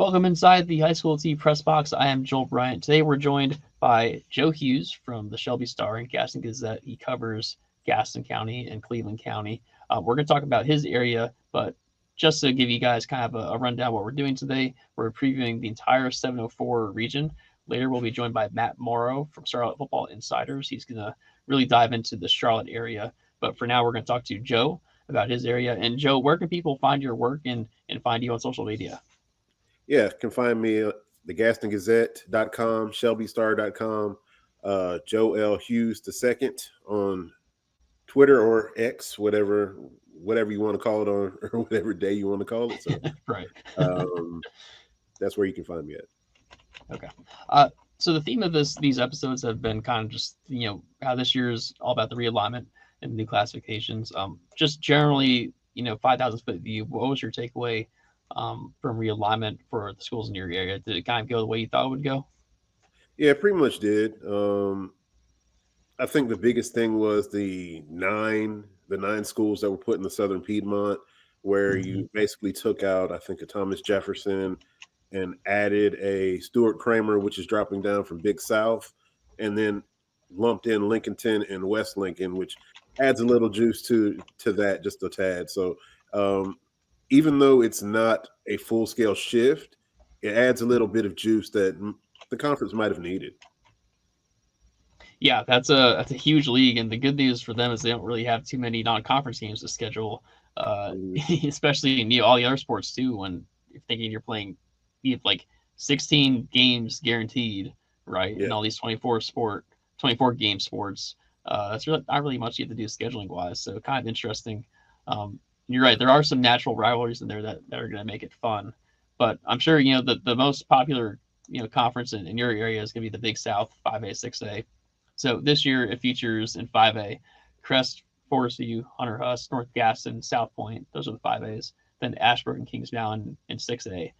Welcome inside the HighSchoolOT press box. I am Joel Bryant. Today we're joined by Joe Hughes from the Shelby Star and Gaston Gazette. He covers Gaston County and Cleveland County. We're going to talk about his area, but just to give you guys kind of a rundown of what we're doing today, we're previewing the entire 704 region. Later we'll be joined by Matt Morrow from Charlotte Football Insiders. He's going to really dive into the Charlotte area. But for now, we're going to talk to Joe about his area. And Joe, where can people find your work and find you on social media? Yeah, you can find me at thegastongazette.com, shelbystar.com, Joe L. Hughes II on Twitter or X, whatever you want to call it on, or whatever day you want to call it. So, right. That's where you can find me at. Okay. So the theme of these episodes have been kind of just, how this year is all about the realignment and new classifications. Just generally, 5,000 foot view, what was your takeaway from realignment for the schools in your area? Did it kind of go the way you thought it would go? Yeah, pretty much did. I think the biggest thing was the nine schools that were put in the Southern Piedmont, where you basically took out, I think, a Thomas Jefferson and added a Stuart Kramer, which is dropping down from Big South, and then lumped in Lincolnton and West Lincoln, which adds a little juice to that, just a tad. So even though it's not a full-scale shift, it adds a little bit of juice that the conference might have needed. Yeah, that's a huge league, and the good news for them is they don't really have too many non-conference games to schedule, especially in all the other sports too. When you're thinking you're playing, you have like 16 games guaranteed, right? Yeah. And all these 24 game sports. That's really not really much you have to do scheduling wise. So kind of interesting. You're right. There are some natural rivalries in there that are going to make it fun, but I'm sure the most popular conference in your area is going to be the Big South, 5A, 6A. So this year it features in 5A, Crest, Forest View, Hunter Huss, North Gaston, South Point. Those are the 5As. Then Ashbrook and Kings Mountain in 6A.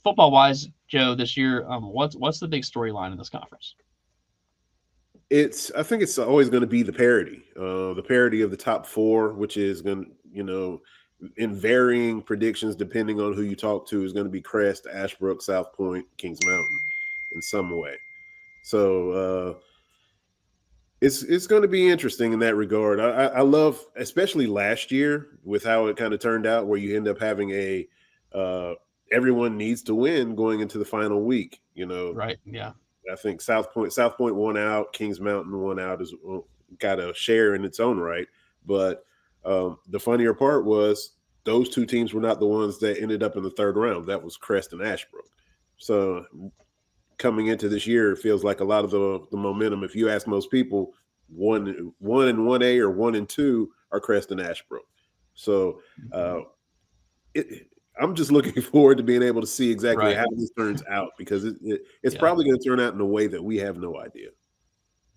Football wise, Joe, this year, what's the big storyline in this conference? I think it's always going to be the parity of the top four, which is going to, in varying predictions, depending on who you talk to, is going to be Crest, Ashbrook, South Point, Kings Mountain in some way. So it's going to be interesting in that regard. I love, especially last year, with how it kind of turned out, where you end up having everyone needs to win going into the final week. Right? Yeah. I think South Point won out, Kings Mountain won out, as got a share in its own right. But the funnier part was those two teams were not the ones that ended up in the third round. That was Crest and Ashbrook. So coming into this year, it feels like a lot of the momentum, if you ask most people, 1 and 1A or 1 and 2 are Crest and Ashbrook. So I'm just looking forward to being able to see exactly how this turns out, because it's probably going to turn out in a way that we have no idea.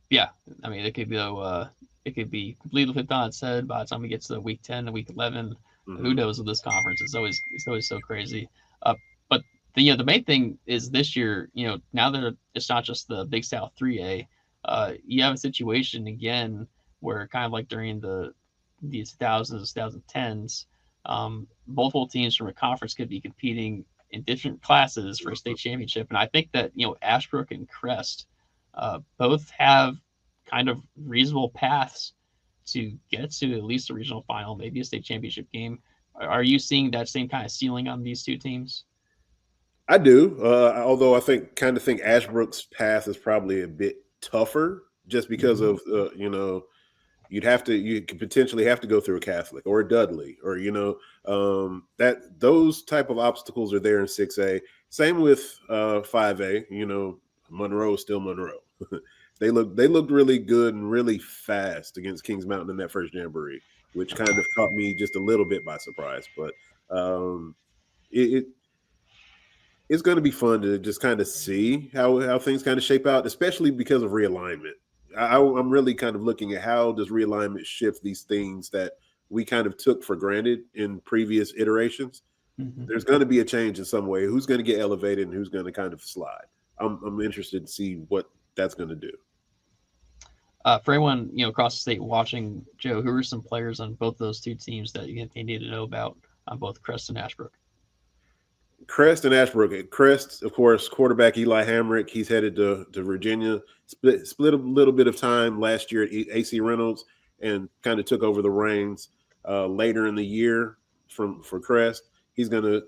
Yeah, I mean, it could go. It could be completely flipped on its head by the time we get to week 10 and week 11. Who knows with this conference? It's always so crazy. But the main thing is this year, now that it's not just the Big South 3A, you have a situation again where kind of like during the 2000s, 2010s, multiple teams from a conference could be competing in different classes for a state championship. And I think that, Ashbrook and Crest both have kind of reasonable paths to get to at least a regional final, maybe a state championship game. Are you seeing that same kind of ceiling on these two teams? I do, although I think Ashbrook's path is probably a bit tougher, just because of you could potentially have to go through a Catholic or a Dudley, or that those type of obstacles are there in 6A. Same with 5A. Monroe is still Monroe. They looked really good and really fast against Kings Mountain in that first jamboree, which kind of caught me just a little bit by surprise. But it's going to be fun to just kind of see how things kind of shape out, especially because of realignment. I'm really kind of looking at how does realignment shift these things that we kind of took for granted in previous iterations. There's going to be a change in some way. Who's going to get elevated and who's going to kind of slide? I'm interested to see what that's going to do. For anyone across the state watching, Joe, who are some players on both those two teams that you need to know about on both Crest and Ashbrook? Crest and Ashbrook. Crest, of course, quarterback Eli Hamrick. He's headed to Virginia. Split a little bit of time last year at AC Reynolds and kind of took over the reins later in the year for Crest. He's going to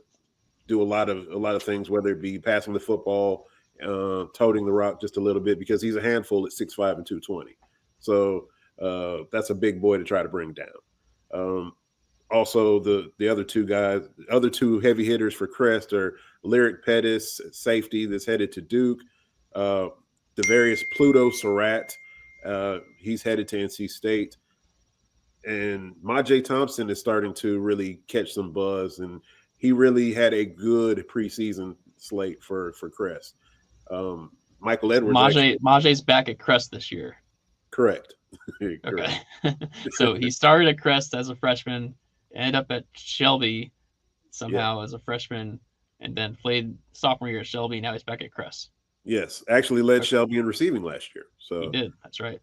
do a lot of things, whether it be passing the football, toting the rock just a little bit, because he's a handful at 6'5" and 220. So that's a big boy to try to bring down. Also, the other two heavy hitters for Crest are Lyric Pettis, safety that's headed to Duke. Devarius Pluto Surratt, he's headed to NC State. And Majay Thompson is starting to really catch some buzz, and he really had a good preseason slate for Crest. Michael Edwards. Majay's back at Crest this year. Correct. Okay. So he started at Crest as a freshman, ended up at Shelby somehow as a freshman, and then played sophomore year at Shelby. Now he's back at Crest. Yes, actually led Shelby in receiving last year. So he did. That's right.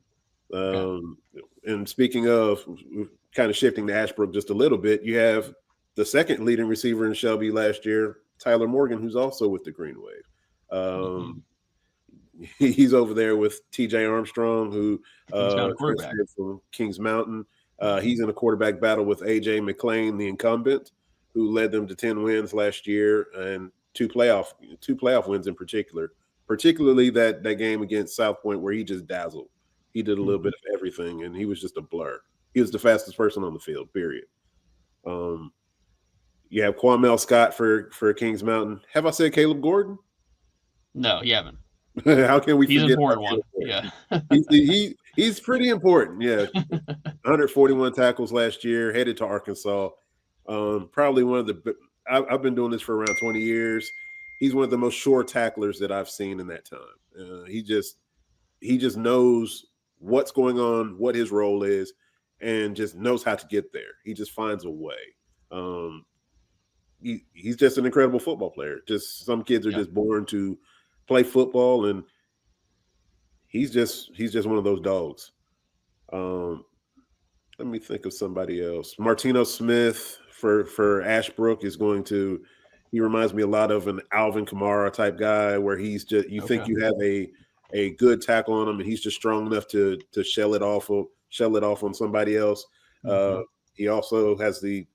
And speaking of kind of shifting to Ashbrook just a little bit, you have the second leading receiver in Shelby last year, Tyler Morgan, who's also with the Green Wave. He's over there with TJ Armstrong, who transferred from Kings Mountain. He's in a quarterback battle with AJ McClain, the incumbent, who led them to 10 wins last year and two playoff wins in particular. Particularly that game against South Point, where he just dazzled. He did a little bit of everything, and he was just a blur. He was the fastest person on the field, period. You have Kwamel Scott for Kings Mountain. Have I said Caleb Gordon? No, you haven't. How can we forget? He's an important one. Yeah. he's pretty important. Yeah. 141 tackles last year, headed to Arkansas. Probably one of the – I've been doing this for around 20 years. He's one of the most sure tacklers that I've seen in that time. He just knows what's going on, what his role is, and just knows how to get there. He just finds a way. He's just an incredible football player. Just some kids are just born to play football, and he's just one of those dogs. Let me think of somebody else. Martino Smith for Ashbrook is going to. He reminds me a lot of an Alvin Kamara type guy, where he's just think you have a good tackle on him, and he's just strong enough to shell it off on somebody else. He also has the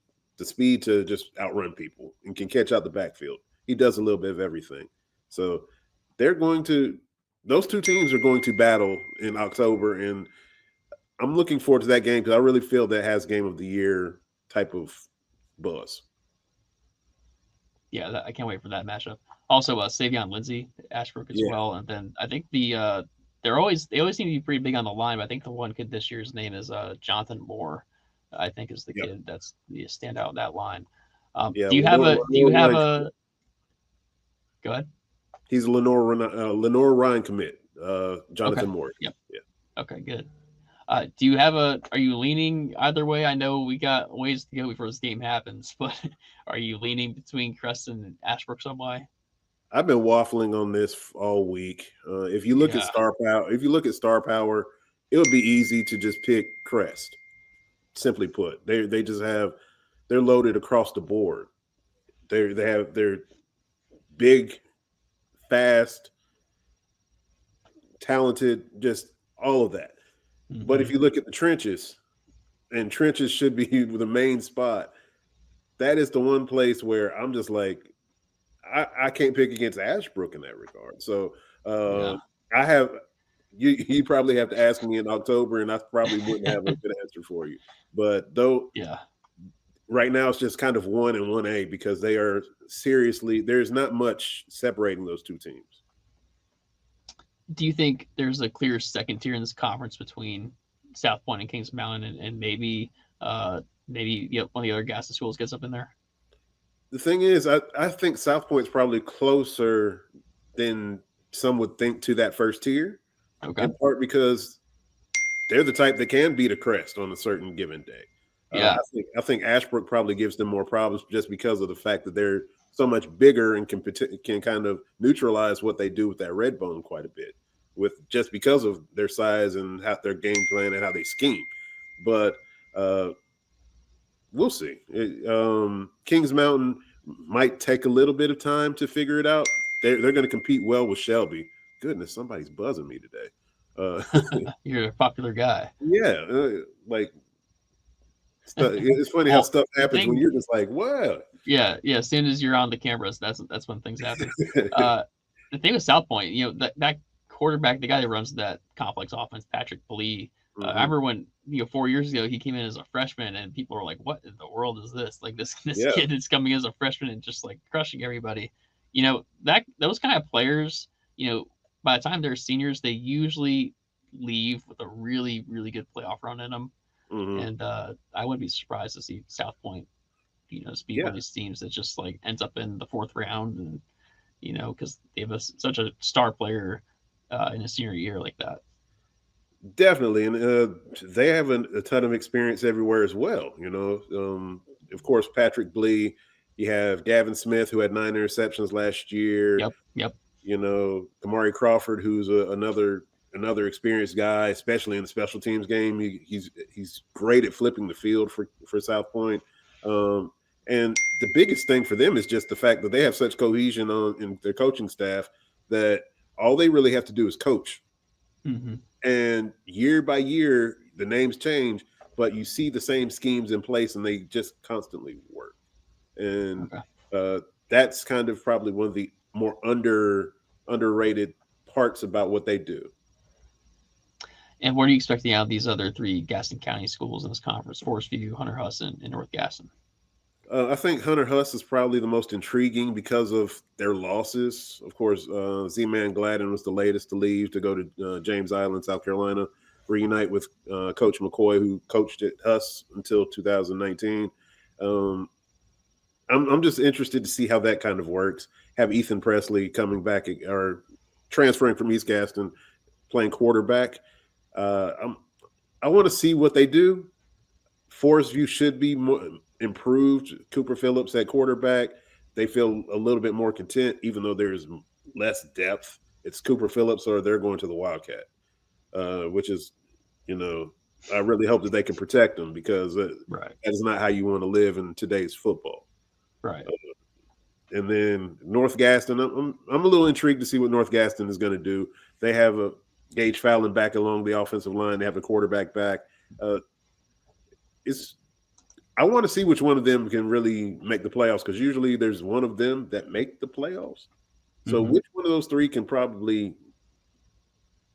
speed to just outrun people and can catch out the backfield. He does a little bit of everything. So those two teams are going to battle in October, and I'm looking forward to that game because I really feel that has game of the year type of buzz. Yeah, I can't wait for that matchup. Also, Savion Lindsay, Ashbrook as well, and then I think they always seem to be pretty big on the line. But I think the one kid this year's name is Jonathan Moore. I think is the kid that's the standout in that line. Do you have a? Go ahead. He's a Lenore Ryan commit. Jonathan Moore. Yep. Yeah. Okay, good. Do you have are you leaning either way? I know we got ways to go before this game happens, but are you leaning between Crest and Ashbrook some way? I've been waffling on this all week. If you look at star power, it would be easy to just pick Crest. Simply put, they're loaded across the board. They're big, fast, talented, just all of that. But if you look at the trenches, and trenches should be the main spot, that is the one place where I'm just like, I can't pick against Ashbrook in that regard. So I have you probably have to ask me in October, and I probably wouldn't have a good answer for you. But right now it's just kind of 1 and 1A because they are seriously, there's not much separating those two teams. Do you think there's a clear second tier in this conference between South Point and Kings Mountain, and maybe one of the other Gaston schools gets up in there? The thing is, I think South Point's probably closer than some would think to that first tier. Okay. In part because they're the type that can beat a Crest on a certain given day. I think Ashbrook probably gives them more problems just because of the fact that they're so much bigger and can kind of neutralize what they do with that red bone quite a bit, just because of their size and how their game plan and how they scheme. But we'll see. Kings Mountain, might take a little bit of time to figure it out. They're going to compete well with Shelby. Goodness, somebody's buzzing me today. You're a popular guy. Yeah, like it's funny how Well, stuff the happens when thing, you're just like, "Wow." yeah. As soon as you're on the cameras, that's when things happen. Uh, the thing with South Point, that quarterback, the guy that runs that complex offense, Patrick Blee. I Hmm. remember when 4 years ago he came in as a freshman, and people were like, "What in the world is this? Like this Yeah, kid is coming as a freshman and just like crushing everybody." That those kind of players, by the time they're seniors, they usually leave with a really really good playoff run in them. hmm, And I wouldn't be surprised to see South Point, just be one yeah, of these teams that just like ends up in the fourth round, and because they have such a star player in a senior year like that. definitely. And they have a ton of experience everywhere as well. Of course, Patrick Blee. You have Gavin Smith, who had 9 interceptions last year. Yep, yep. Kamari Crawford, who's another experienced guy, especially in the special teams game. He's great at flipping the field for South Point. Um, and the biggest thing for them is just the fact that they have such cohesion in their coaching staff that all they really have to do is coach. Hmm. And year by year, the names change, but you see the same schemes in place, and they just constantly work. And Okay. uh, that's kind of probably one of the more underrated parts about what they do. And what are you expecting out of these other three Gaston County schools in this conference: Forest View, Hunter Huss, and North Gaston? I think Hunter Huss is probably the most intriguing because of their losses. Of course, Z-Man Gladden was the latest to leave to go to James Island, South Carolina, reunite with Coach McCoy, who coached at Huss until 2019. Um, I'm just interested to see how that kind of works. Have Ethan Presley coming back or transferring from East Gaston, playing quarterback. Uh, I'm, I want to see what they do. Forest View should be more improved. Cooper Phillips at quarterback. They feel a little bit more content, even though there's less depth. It's Cooper Phillips or they're going to the Wildcat, which is, I really hope that they can protect them because that Right, is not how you want to live in today's football. right. And then North Gaston, I'm a little intrigued to see what North Gaston is going to do. They have a Gage Fallon back along the offensive line. They have a quarterback back. Uh, it's I want to see which one of them can really make the playoffs because usually there's one of them that make the playoffs. So Hmm. which one of those three can probably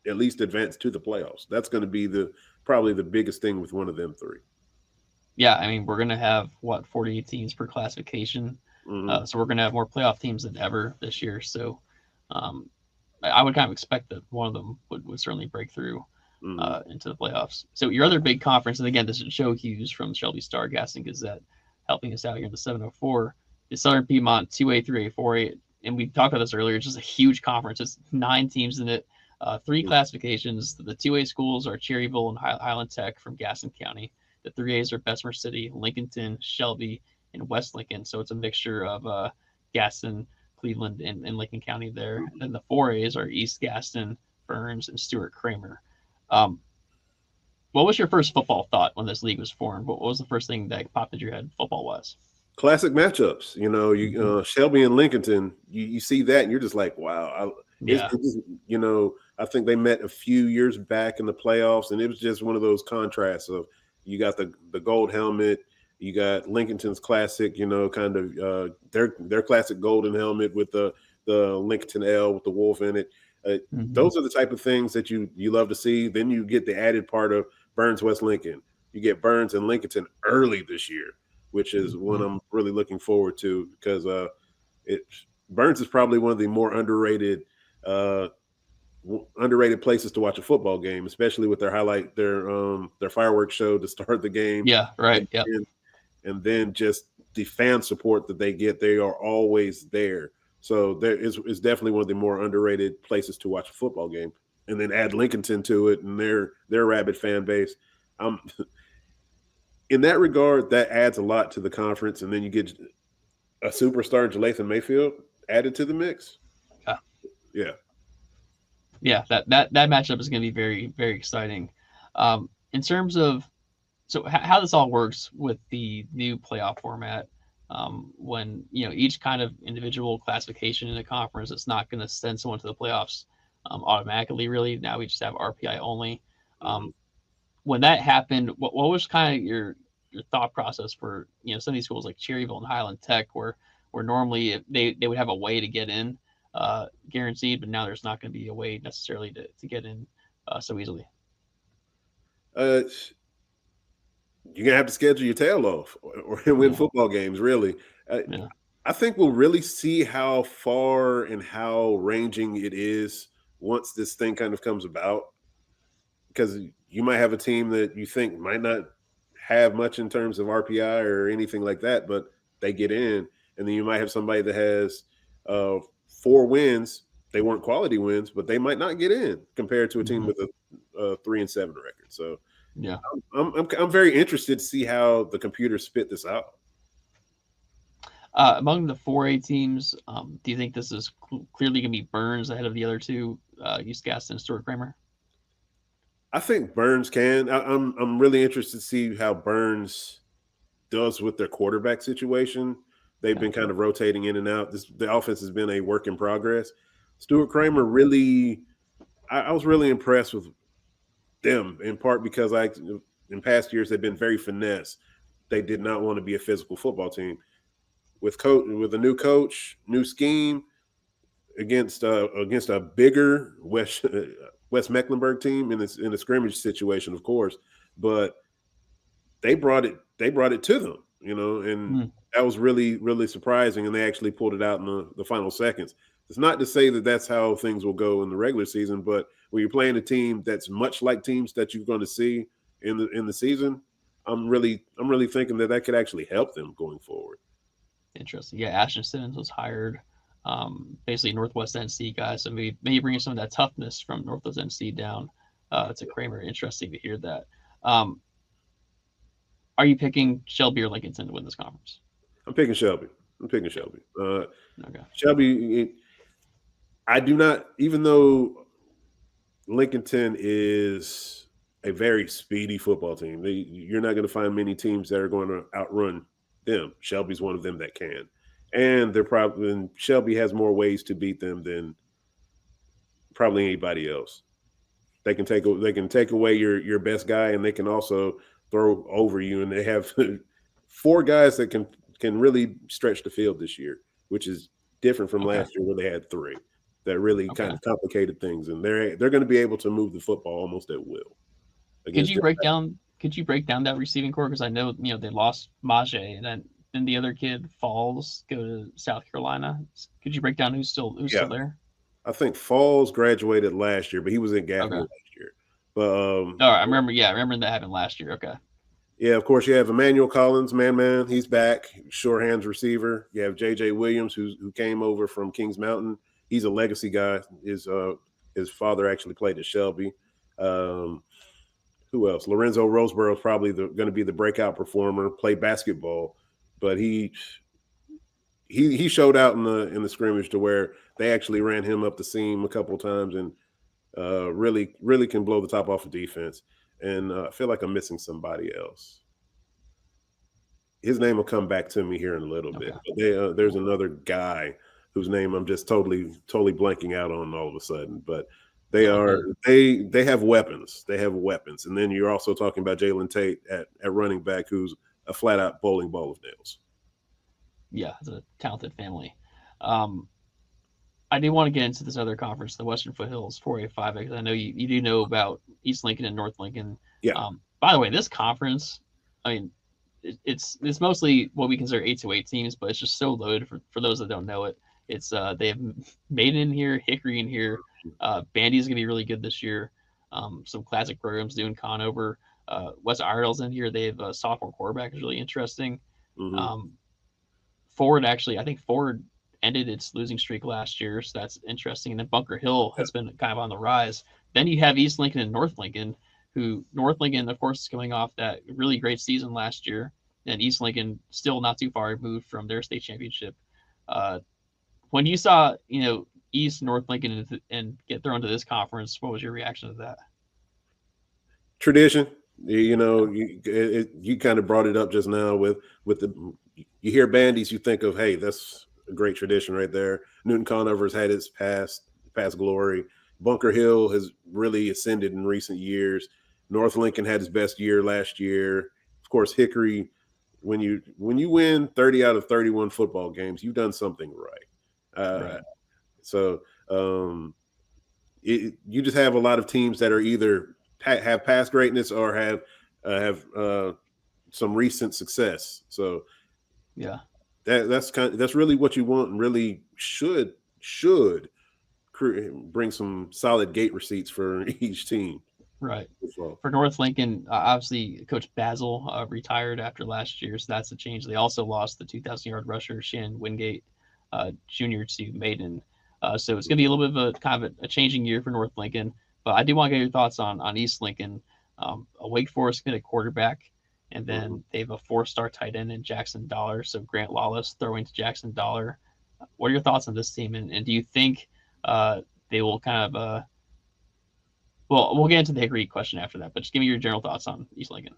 at least advance to the playoffs? That's going to be probably the biggest thing with one of them three. Yeah, I mean, we're going to have, 48 teams per classification. Hmm. So we're going to have more playoff teams than ever this year. So um, I would kind of expect that one of them would certainly break through Hmm. into the playoffs. So your other big conference, and again, this is Joe Hughes from Shelby Star Gaston Gazette helping us out here in the 704, is Southern Piedmont 2A, 3A, 4A. And we talked about this earlier. It's just a huge conference. It's 9 teams in it, three classifications. The 2A schools are Cherryville and Highland Tech from Gaston County. The 3As are Bessemer City, Lincolnton, Shelby, and West Lincoln. So it's a mixture of Gaston, Cleveland, and Lincoln County there. And then the 4As are East Gaston, Burns, and Stuart Kramer. Um, what was your first football thought when this league was formed? What was the first thing that popped into your head football wise? Classic matchups. Mm-hmm. Shelby and Lincolnton. You see that and you're just like, wow. Yeah. I think they met a few years back in the playoffs, and it was just one of those contrasts of you got the gold helmet, you got Lincolnton's classic, kind of their classic golden helmet with the Lincolnton L with the wolf in it. Mm-hmm. Those are the type of things that you love to see. Then you get the added part of Burns West Lincoln. You get Burns and Lincolnton early this year, which is one Mm-hmm. I'm really looking forward to because it Burns is probably one of the more uh, underrated places to watch a football game, especially with their fireworks show to start the game, Yeah. Right. and Yep. then, and then just the fan support that they get. They are always there. So there is definitely one of the more underrated places to watch a football game. And then add Lincolnton to it and their rabid fan base. Um, in that regard, that adds a lot to the conference. And then you get a superstar, Jalathan Mayfield, added to the mix. Yeah. Yeah. Yeah. That matchup is going to be very very exciting. In terms of how this all works with the new playoff format. when each kind of individual classification in a conference, it's not going to send someone to the playoffs automatically. Really, now we just have RPI only. Mhm. When that happened, what was kind of your thought process for some of these schools like Cherryville and Highland Tech, where normally they would have a way to get in guaranteed, but now there's not going to be a way necessarily to get in so easily. Uh, you're gonna have to schedule your tail off or win Yeah, football games. Really, uh, yeah, I think we'll really see how far and how ranging it is once this thing kind of comes about. Because you might have a team that you think might not have much in terms of RPI or anything like that, but they get in, and then you might have somebody that has 4 wins. They weren't quality wins, but they might not get in compared to a team hmm, with a 3-7 record. So yeah. I'm very interested to see how the computers spit this out. Among the 4A teams, do you think this is clearly going to be Burns ahead of the other two, East Gaston and Stuart Kramer? I think Burns can. I'm really interested to see how Burns does with their quarterback situation. They've Yeah. been kind of rotating in and out. The offense has been a work in progress. Stuart Kramer really, I was really impressed with them in part because in past years they've been very finesse. They did not want to be a physical football team. With a new coach, new scheme against a bigger West Mecklenburg team in a scrimmage situation, of course, but they brought it to them, and Mm, that was really, really surprising. And they actually pulled it out in the final seconds. It's not to say that that's how things will go in the regular season, but when you're playing a team that's much like teams that you're going to see in the season, I'm really thinking that could actually help them going forward. interesting. Yeah, Ashton Simmons was hired, basically Northwest NC guy, so maybe bringing some of that toughness from Northwest NC down to Kramer. Interesting to hear that. Um, are you picking Shelby or Lincoln to win this conference? I'm picking Shelby. I'm picking Okay. Shelby. Okay. Shelby, I do not, even though Lincolnton is a very speedy football team. You're not going to find many teams that are going to outrun them. Shelby's one of them that can, and Shelby has more ways to beat them than probably anybody else. They can take away your best guy, and they can also throw over you. And they have 4 guys that can really stretch the field this year, which is different from Okay. last year where they had 3 that really kind Okay. of complicated things. And they're going to be able to move the football almost at will Could against you them. break down? Could you break down that receiving core? Because I know they lost Maje, and then the other kid Falls go to South Carolina. Could you break down who's Yeah, still there? I think Falls graduated last year, but he was in Gaffney Okay. last year. But All right. I remember. Yeah, I remember that happened last year. Okay. yeah, of course, you have Emmanuel Collins, man. He's back, sure hands receiver. You have J.J. Williams, who came over from Kings Mountain. He's a legacy guy. His father actually played at Shelby. Um, who else? Lorenzo Roseborough is probably going to be the breakout performer. Play basketball, but he showed out in the scrimmage to where they actually ran him up the seam a couple of times and really, really can blow the top off of defense. And I feel like I'm missing somebody else. His name will come back to me here in a little Okay. bit. But there's another guy whose name I'm just totally blanking out on all of a sudden. But they No, are good. they have weapons. They have weapons. And then you're also talking about Jalen Tate at running back, who's a flat out bowling ball of nails. Yeah, it's a talented family. Um, I do want to get into this other conference, the Western Foothills 4A5, because I know you do know about East Lincoln and North Lincoln. Yeah. By the way, this conference, I mean, it's mostly what we consider 8-8 teams, but it's just so loaded for those that don't know it. It's they have Maiden in here, Hickory in here. Bandy's gonna be really good this year. Some classic programs doing Conover. West Iredale's in here. They have a sophomore quarterback is really interesting. Mm-hmm. Um, Ford actually, I think Ford ended its losing streak last year, so that's interesting. And then Bunker Hill Yeah. has been kind of on the rise. Then you have East Lincoln and North Lincoln, who North Lincoln, of course, is coming off that really great season last year, and East Lincoln still not too far removed from their state championship. Uh, when you saw, East North Lincoln and get thrown to this conference, what was your reaction to that? Tradition. Yeah. You kind of brought it up just now with the you hear Bandies, you think of, hey, that's a great tradition right there. Newton Conover's had its past glory. Bunker Hill has really ascended in recent years. North Lincoln had his best year last year. Of course, Hickory, when you win 30 out of 31 football games, you've done something right. Right. So you just have a lot of teams that are either have past greatness or have some recent success. So Yeah. that's really what you want, and really should bring some solid gate receipts for each team. Right. For North Lincoln, obviously, Coach Basil retired after last year, so that's a change. They also lost the 2,000-yard rusher Shannon Wingate Jr. to Maiden, so it's going to be a little bit of a kind of a changing year for North Lincoln. But I do want to get your thoughts on East Lincoln. A Wake Forest get a quarterback, and then they have a 4-star tight end in Jackson Dollar. So Grant Lawless throwing to Jackson Dollar. What are your thoughts on this team, and do you think they will kind of well, we'll get into the Hickory question after that, but just give me your general thoughts on East Lincoln.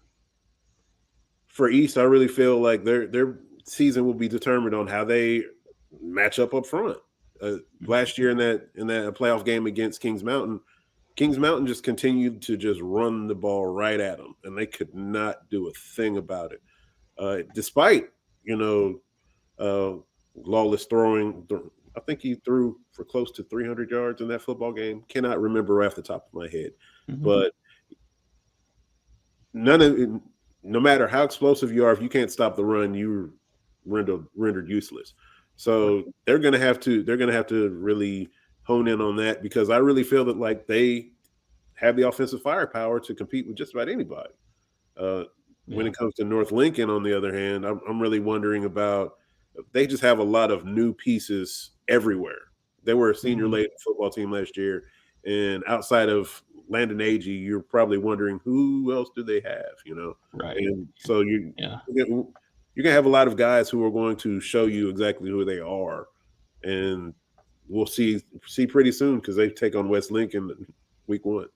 For East, I really feel like their season will be determined on how they match up front. Last year in that playoff game against Kings Mountain just continued to just run the ball right at them, and they could not do a thing about it. Despite Lawless throwing, I think he threw for close to 300 yards in that football game. Cannot remember off the top of my head, but no matter how explosive you are, if you can't stop the run, you're rendered useless. So they're going to have to really hone in on that, because I really feel that like they have the offensive firepower to compete with just about anybody. When it comes to North Lincoln, on the other hand, I'm really wondering about, they just have a lot of new pieces everywhere. They were a senior-laden football team last year, and outside of Landon Agee, you're probably wondering who else do they have, Right. And so you're gonna have a lot of guys who are going to show you exactly who they are, and we'll see pretty soon, because they take on West Lincoln week 1.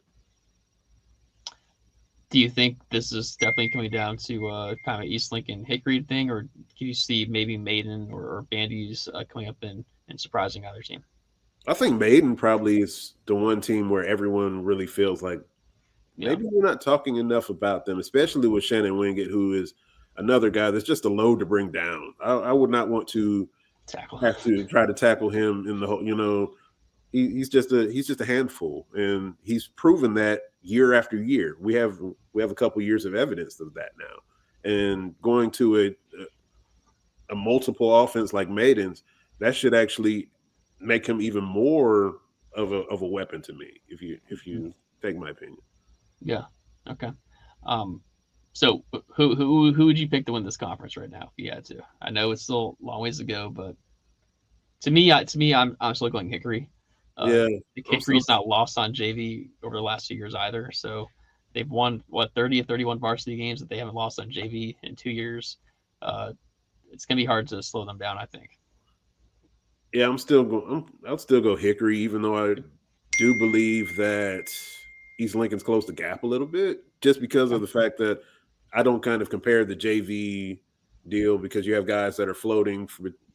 Do you think this is definitely coming down to kind of East Lincoln Hickory thing, or can you see maybe Maiden or Bandies coming up and surprising either team? I think Maiden probably is the one team where everyone really feels like maybe we're not talking enough about them, especially with Shannon Wingate, who is another guy that's just a load to bring down. I would not want to have to try to tackle him in the whole. He's just a handful, and he's proven that year after year. We have a couple years of evidence of that now, and going to a multiple offense like Maiden's, that should actually make him even more of a weapon to me, if you take my opinion. Yeah. Okay. So who would you pick to win this conference right now if you had to? I know it's still a long ways to go, but to me, I'm still going Hickory. Hickory's not lost on JV over the last 2 years either. So they've won 30 of 31 varsity games that they haven't lost on JV in 2 years. It's gonna be hard to slow them down, I think. Yeah, I'll still go Hickory, even though I do believe that East Lincoln's closed the gap a little bit, just because of the fact that I don't kind of compare the JV deal, because you have guys that are floating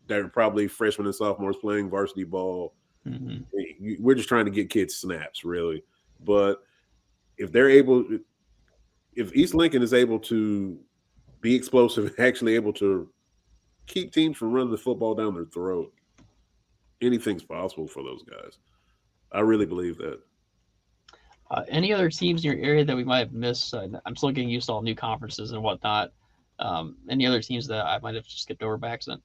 that are probably freshmen and sophomores playing varsity ball. We're just trying to get kids snaps, really. But if East Lincoln is able to be explosive and actually able to keep teams from running the football down their throat, anything's possible for those guys. I really believe that. Any other teams in your area that we might have missed? I'm still getting used to all new conferences and whatnot. Any other teams that I might have skipped over by accident?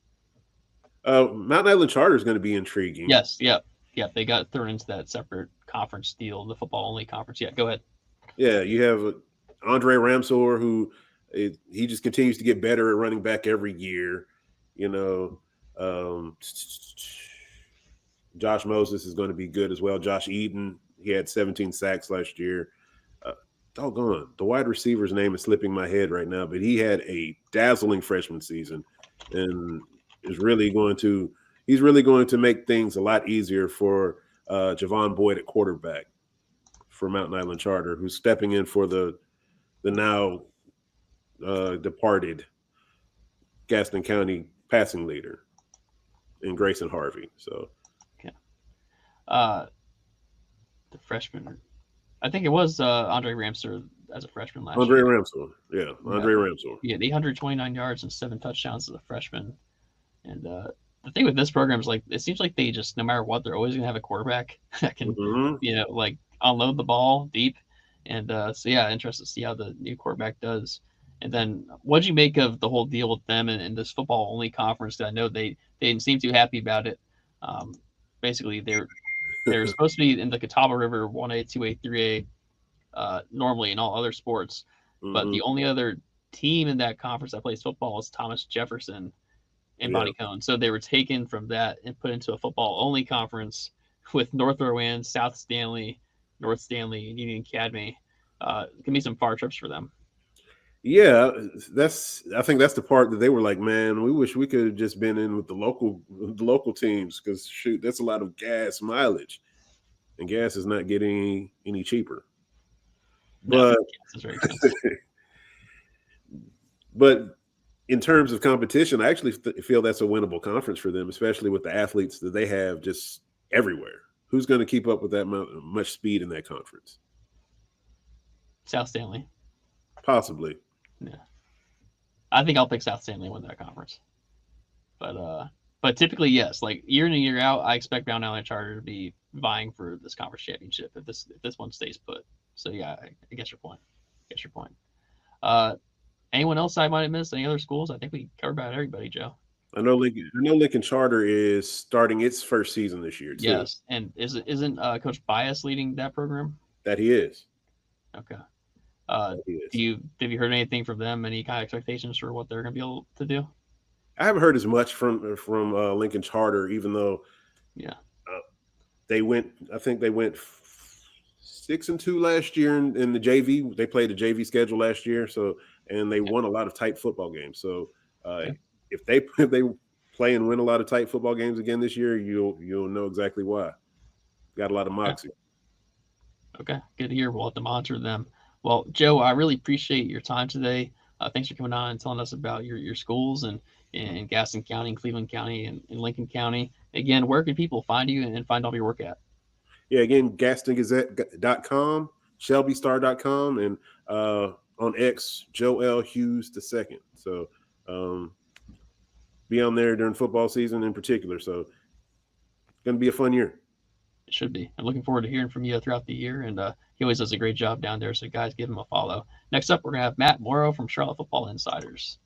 Mountain Island Charter is going to be intriguing. Yes, yep. They got thrown into that separate conference deal, the football only conference. Yeah, go ahead. Yeah, you have Andre Ramsor, who he just continues to get better at running back every year. Josh Moses is going to be good as well. Josh Eden, he had 17 sacks last year. Doggone, the wide receiver's name is slipping my head right now, but he had a dazzling freshman season, and he's really going to make things a lot easier for Javon Boyd at quarterback for Mountain Island Charter, who's stepping in for the now departed Gaston County passing leader, and Grayson Harvey. So, okay. The freshman, I think it was Andre Ramsey as a freshman last Andre year. Ramsey. Yeah, Yeah, Andre Ramsey. yeah, 829 yards and 7 touchdowns as a freshman. And the thing with this program is like it seems like they just no matter what they're always gonna have a quarterback that can Mm-hmm. like unload the ball deep. And so yeah, interested to see how the new quarterback does. And then what did you make of the whole deal with them and this football only conference? I know they didn't seem too happy about it. Um, basically, they're supposed to be in the Catawba River 1A, 2A, 3A normally in all other sports, but Mm-hmm. the only other team in that conference that plays football is Thomas Jefferson and Yeah. Bonnie Cone. So they were taken from that and put into a football only conference with North Rowan, South Stanley, North Stanley, and Union Academy. It can be some far trips for them. Yeah, I think that's the part that they were like, man, we wish we could have just been in with the local teams because shoot, that's a lot of gas mileage, and gas is not getting any cheaper. No, But it's very expensive. but in terms of competition, I actually feel that's a winnable conference for them, especially with the athletes that they have just everywhere. Who's going to keep up with that much speed in that conference? South Stanley. Possibly. Yeah, I think I'll pick South Stanley to win that conference. But typically, yes, like year in and year out, I expect Brown Island Charter to be vying for this conference championship if this one stays put. So yeah, I guess your point. I guess your point. Uh, anyone else I might have missed? Any other schools? I think we covered about everybody, Joe. I know Lincoln Charter is starting its first season this year too. Yes, and isn't Coach Bias leading that program? That he is. Okay. That he is. Have you heard anything from them? Any kind of expectations for what they're going to be able to do? I haven't heard as much from Lincoln Charter, even though Yeah. they went. I think they went 6-2 last year in the JV. They played the JV schedule last year, so and they won a lot of tight football games. So Okay. if they play and win a lot of tight football games again this year, you'll know exactly why. Got a lot of moxie. Okay. Good to hear. We'll have to monitor them. Well, Joe, I really appreciate your time today. Thanks for coming on and telling us about your schools and in Gaston County, and Cleveland County, and Lincoln County. Again, where can people find you and find all your work at? Yeah, again, GastonGazette.com, ShelbyStar.com, and on X, Joel Hughes II. So be on there during football season in particular. So it's going to be a fun year. It should be. I'm looking forward to hearing from you throughout the year, and he always does a great job down there. So, guys, give him a follow. Next up, we're going to have Matt Morrow from Charlotte Football Insiders.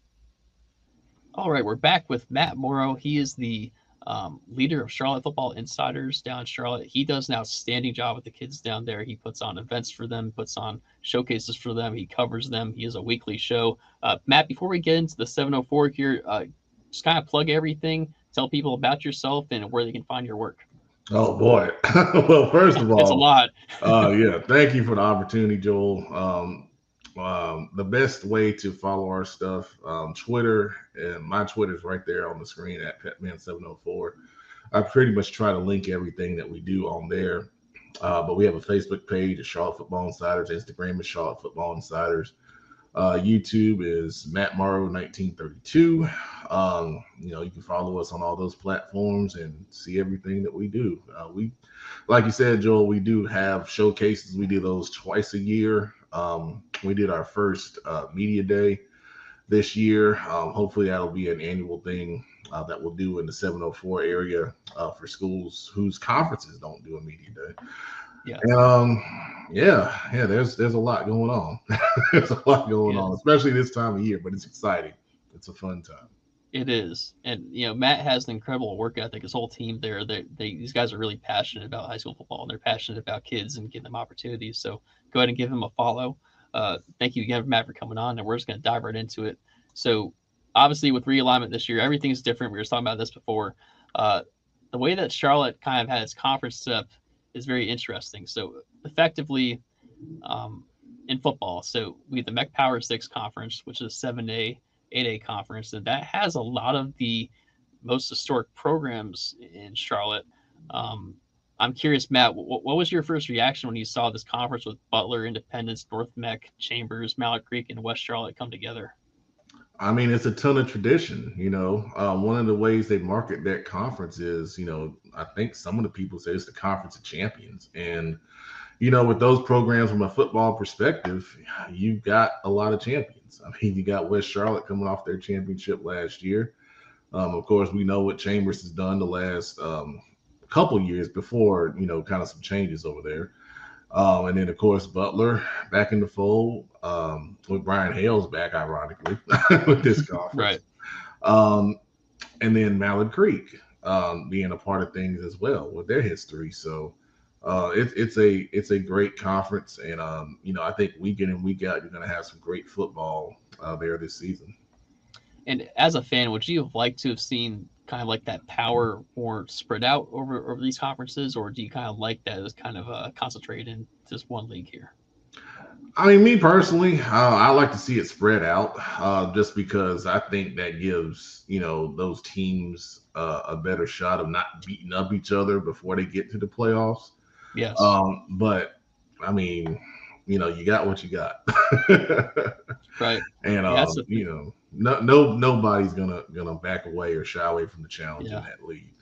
All right, we're back with Matt Morrow. He is the leader of Charlotte Football Insiders down in Charlotte. He does an outstanding job with the kids down there. He puts on events for them, puts on showcases for them. He covers them. He has a weekly show. Matt, before we get into the 704 here, just kind of plug everything. Tell people about yourself and where they can find your work. Oh boy! Well, first of all, it's a lot. Yeah, thank you for the opportunity, Joel. The best way to follow our stuff, Twitter, and my Twitter is right there on the screen at Petman704. I pretty much try to link everything that we do on there. But we have a Facebook page, Charlotte Football Insiders. Instagram is Charlotte Football Insiders. YouTube is Matt Morrow 1932. You can follow us on all those platforms and see everything that we do. We, like you said, Joel, we do have showcases. We do those twice a year. We did our first media day this year. Hopefully that'll be an annual thing that we'll do in the 704 area for schools whose conferences don't do a media day. Yeah. There's a lot going on. There's a lot going on, especially this time of year, but it's exciting. It's a fun time. It is. And, Matt has an incredible work ethic. His whole team there, these guys are really passionate about high school football, and they're passionate about kids and giving them opportunities. So go ahead and give him a follow. Thank you again, Matt, for coming on, and we're just going to dive right into it. So obviously with realignment this year, everything's different. We were talking about this before. The way that Charlotte kind of had its conference set up is very interesting. So effectively in football, so we have the MEC Power 6 conference, which is a 7A, 8A conference, and that has a lot of the most historic programs in Charlotte. I'm curious, Matt, what was your first reaction when you saw this conference with Butler, Independence, North MEC, Chambers, Mallard Creek, and West Charlotte come together? I mean, it's a ton of tradition. One of the ways they market that conference is, I think some of the people say it's the conference of champions. And, with those programs from a football perspective, you've got a lot of champions. I mean, you got West Charlotte coming off their championship last year. Of course, we know what Chambers has done the last couple years before, kind of some changes over there. And then, of course, Butler back in the fold with Brian Hales back, ironically, with this conference. Right. And then Mallard Creek being a part of things as well with their history. So it's a great conference, and I think week in and week out you're going to have some great football there this season. And as a fan, would you have liked to have seen kind of like that power more spread out over these conferences, or do you kind of like that as kind of concentrated in just one league here? I mean, me personally, I like to see it spread out just because I think that gives, those teams a better shot of not beating up each other before they get to the playoffs. Yes. But I mean, you got what you got. Right. And nobody's gonna back away or shy away from the challenge in that league.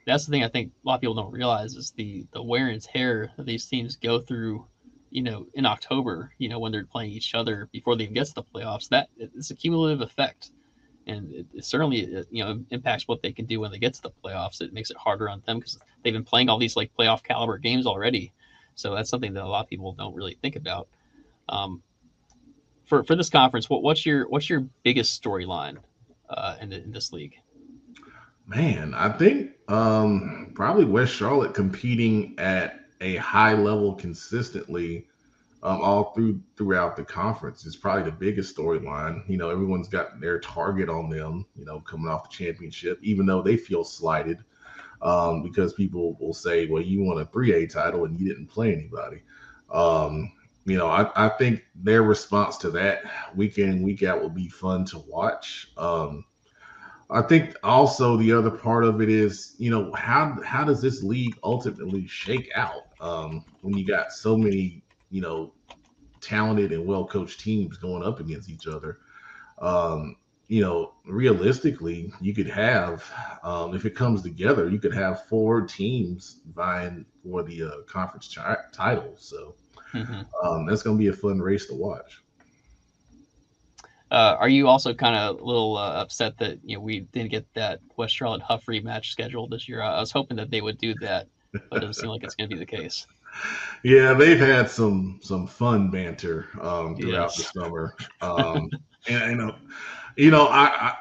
That's the thing I think a lot of people don't realize is the wear and tear that these teams go through, in October, when they're playing each other before they even get to the playoffs. That it's a cumulative effect, and it certainly impacts what they can do when they get to the playoffs. It makes it harder on them because they've been playing all these like playoff caliber games already. So that's something that a lot of people don't really think about. For this conference, what's your biggest storyline in this league? Man, I think probably West Charlotte competing at a high level consistently all throughout the conference is probably the biggest storyline. Everyone's got their target on them, coming off the championship, even though they feel slighted because people will say, well, you won a 3A title and you didn't play anybody. I think their response to that week in, week out will be fun to watch. I think also the other part of it is, how does this league ultimately shake out when you got so many, talented and well-coached teams going up against each other? Realistically, you could have, if it comes together, you could have 4 teams vying for the conference title. So that's going to be a fun race to watch. Are you also kind of a little upset that we didn't get that West Charlotte Huff rematch scheduled this year? I was hoping that they would do that, but it doesn't seem like it's going to be the case. Yeah, they've had some fun banter throughout the summer, and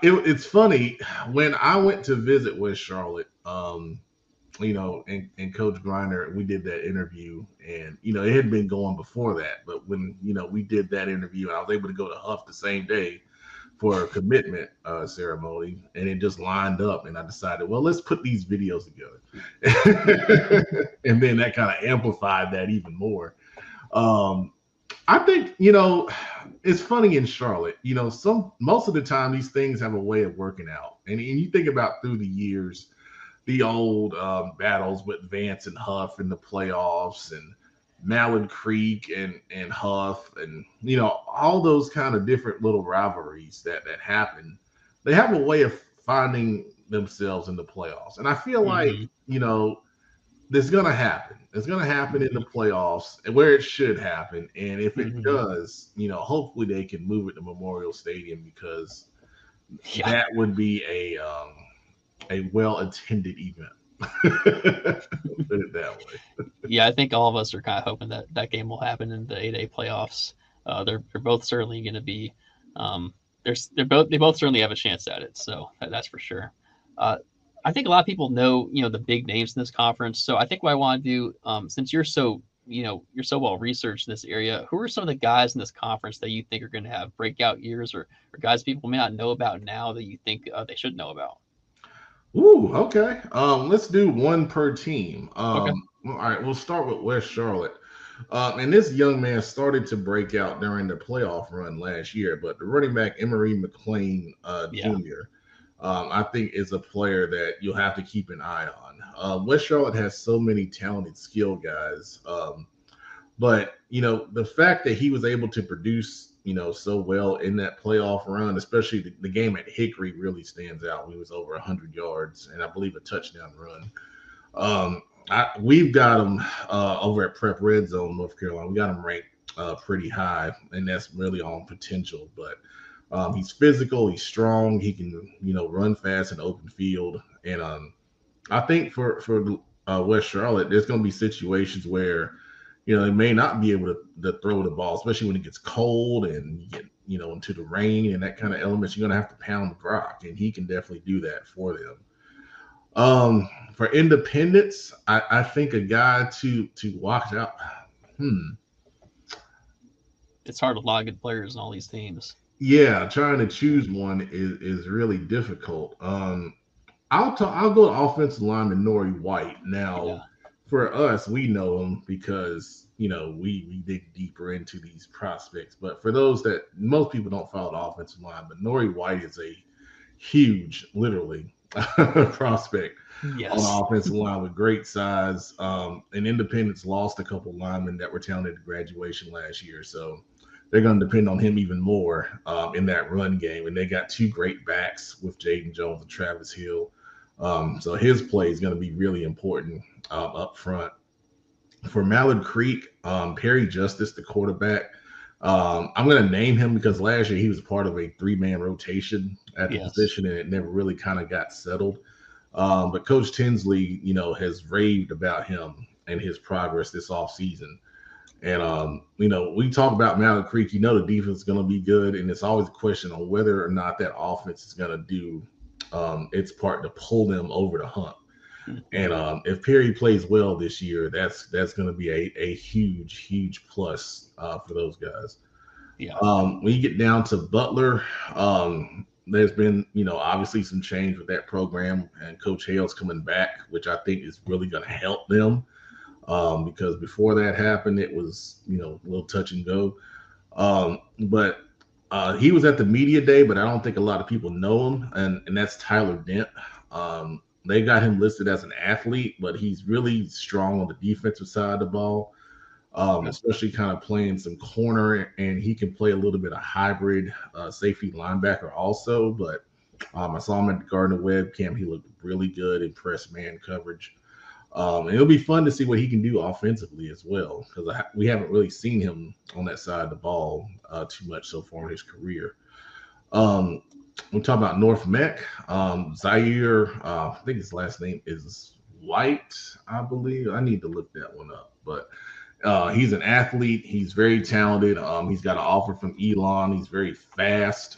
it's funny when I went to visit West Charlotte. And Coach Griner, we did that interview, and it had been going before that, but when we did that interview, I was able to go to Huff the same day for a commitment ceremony, and it just lined up, and I decided, well, let's put these videos together. And then that kind of amplified that even more. I think it's funny in Charlotte, most of the time these things have a way of working out, and you think about through the years the old battles with Vance and Huff in the playoffs, and Mallard Creek and Huff, and all those kind of different little rivalries that happen. They have a way of finding themselves in the playoffs, and I feel like this is gonna happen. It's gonna happen in the playoffs, and where it should happen. And if it does, hopefully they can move it to Memorial Stadium, because that would be a well-attended event. Put it that way. Yeah, I think all of us are kind of hoping that that game will happen in the 8A playoffs. They're both certainly going to be. They both certainly have a chance at it. So that's for sure. I think a lot of people know the big names in this conference. So I think what I want to do, since you're so well researched in this area, who are some of the guys in this conference that you think are going to have breakout years, or guys people may not know about now that you think they should know about? Ooh, okay. Let's do one per team. Okay. All right, we'll start with West Charlotte. And this young man started to break out during the playoff run last year, but the running back Emery McLean Jr., I think is a player that you'll have to keep an eye on. West Charlotte has so many talented skill guys, but the fact that he was able to produce so well in that playoff run, especially the game at Hickory really stands out. He was over 100 yards and I believe a touchdown run. We've got him over at Prep Red Zone, North Carolina. We got him ranked pretty high, and that's really on potential. But he's physical, he's strong, he can run fast in open field, and I think for West Charlotte, there's going to be situations where they may not be able to throw the ball, especially when it gets cold and you get into the rain and that kind of elements. You're going to have to pound the rock, and he can definitely do that for them. For Independence, I think a guy to watch out. It's hard to log good players in all these teams. Yeah, trying to choose one is really difficult. I'll go to offensive lineman Nori White. Now, for us, we know him because we dig deeper into these prospects. But for those that most people don't follow the offensive line, but Nori White is a huge, literally, prospect on the offensive line with great size. And Independence lost a couple linemen that were talented at graduation last year, so they're going to depend on him even more in that run game. And they got two great backs with Jaden Jones and Travis Hill. So his play is going to be really important up front. For Mallard Creek, Perry Justice, the quarterback, I'm going to name him because last year he was part of a 3-man rotation at the position, and it never really kind of got settled. But Coach Tinsley, has raved about him and his progress this offseason. And, we talk about Mallard Creek, the defense is going to be good, and it's always a question on whether or not that offense is going to do its part to pull them over the hump. And if Perry plays well this year, that's going to be a huge plus for those guys. Yeah. When you get down to Butler, there's been, obviously some change with that program, and Coach Hale's coming back, which I think is really going to help them because before that happened, it was, a little touch and go. But he was at the media day, but I don't think a lot of people know him, and that's Tyler Dent. They got him listed as an athlete, but he's really strong on the defensive side of the ball, especially kind of playing some corner, and he can play a little bit of hybrid safety linebacker also. But I saw him at the Gardner Webb camp. He looked really good in press man coverage. And it'll be fun to see what he can do offensively as well, because we haven't really seen him on that side of the ball too much so far in his career. We talk about North Mech. Zaire, I think his last name is White, I believe. I need to look that one up. But he's an athlete. He's very talented. He's got an offer from Elon. He's very fast.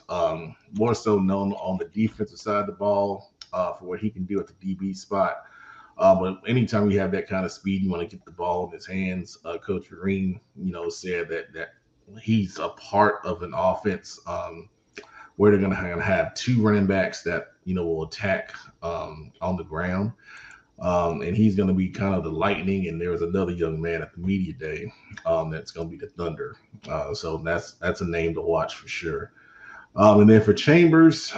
More so known on the defensive side of the ball for what he can do at the DB spot. But anytime you have that kind of speed, you want to get the ball in his hands. Coach Vereen, said that he's a part of an offense where they're going to have two running backs that, will attack on the ground. And he's going to be kind of the lightning. And there was another young man at the media day that's going to be the thunder. So that's a name to watch for sure. And then for Chambers,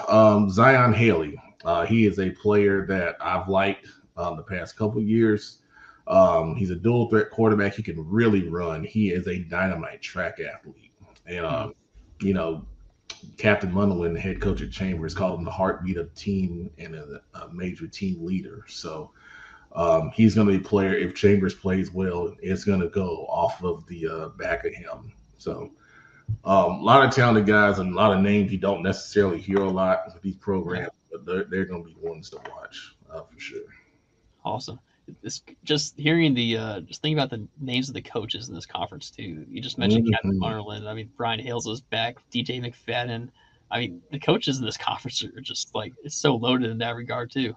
Zion Haley. He is a player that I've liked the past couple years. He's a dual threat quarterback. He can really run. He is a dynamite track athlete. And, Captain Munderland, the head coach at Chambers, called him the heartbeat of the team and a major team leader. So he's going to be a player. If Chambers plays well, it's going to go off of the back of him. So a lot of talented guys and a lot of names you don't necessarily hear a lot with these programs, but they're going to be ones to watch for sure. Awesome. Just hearing just thinking about the names of the coaches in this conference too. You just mentioned Captain Munderland. I mean, Brian Hales is back. DJ McFadden. I mean, the coaches in this conference are just it's so loaded in that regard too.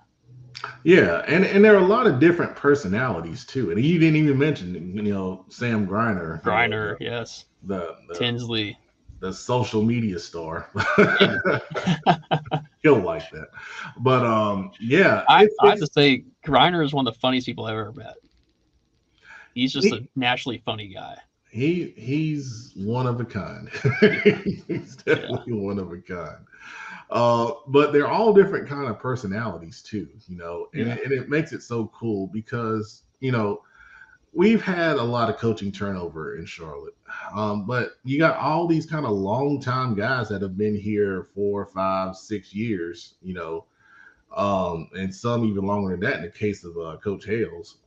Yeah, and there are a lot of different personalities too. And you didn't even mention, Sam Griner. Griner, yes. The Tinsley. The social media star. He'll like that. But I have to say Griner is one of the funniest people I've ever met. He's just a naturally funny guy. He's one of a kind. He's definitely one of a kind. But they're all different kind of personalities too, and it makes it so cool because, we've had a lot of coaching turnover in Charlotte, but you got all these kind of long time guys that have been here 4, 5, 6 years, and some even longer than that in the case of Coach Hales.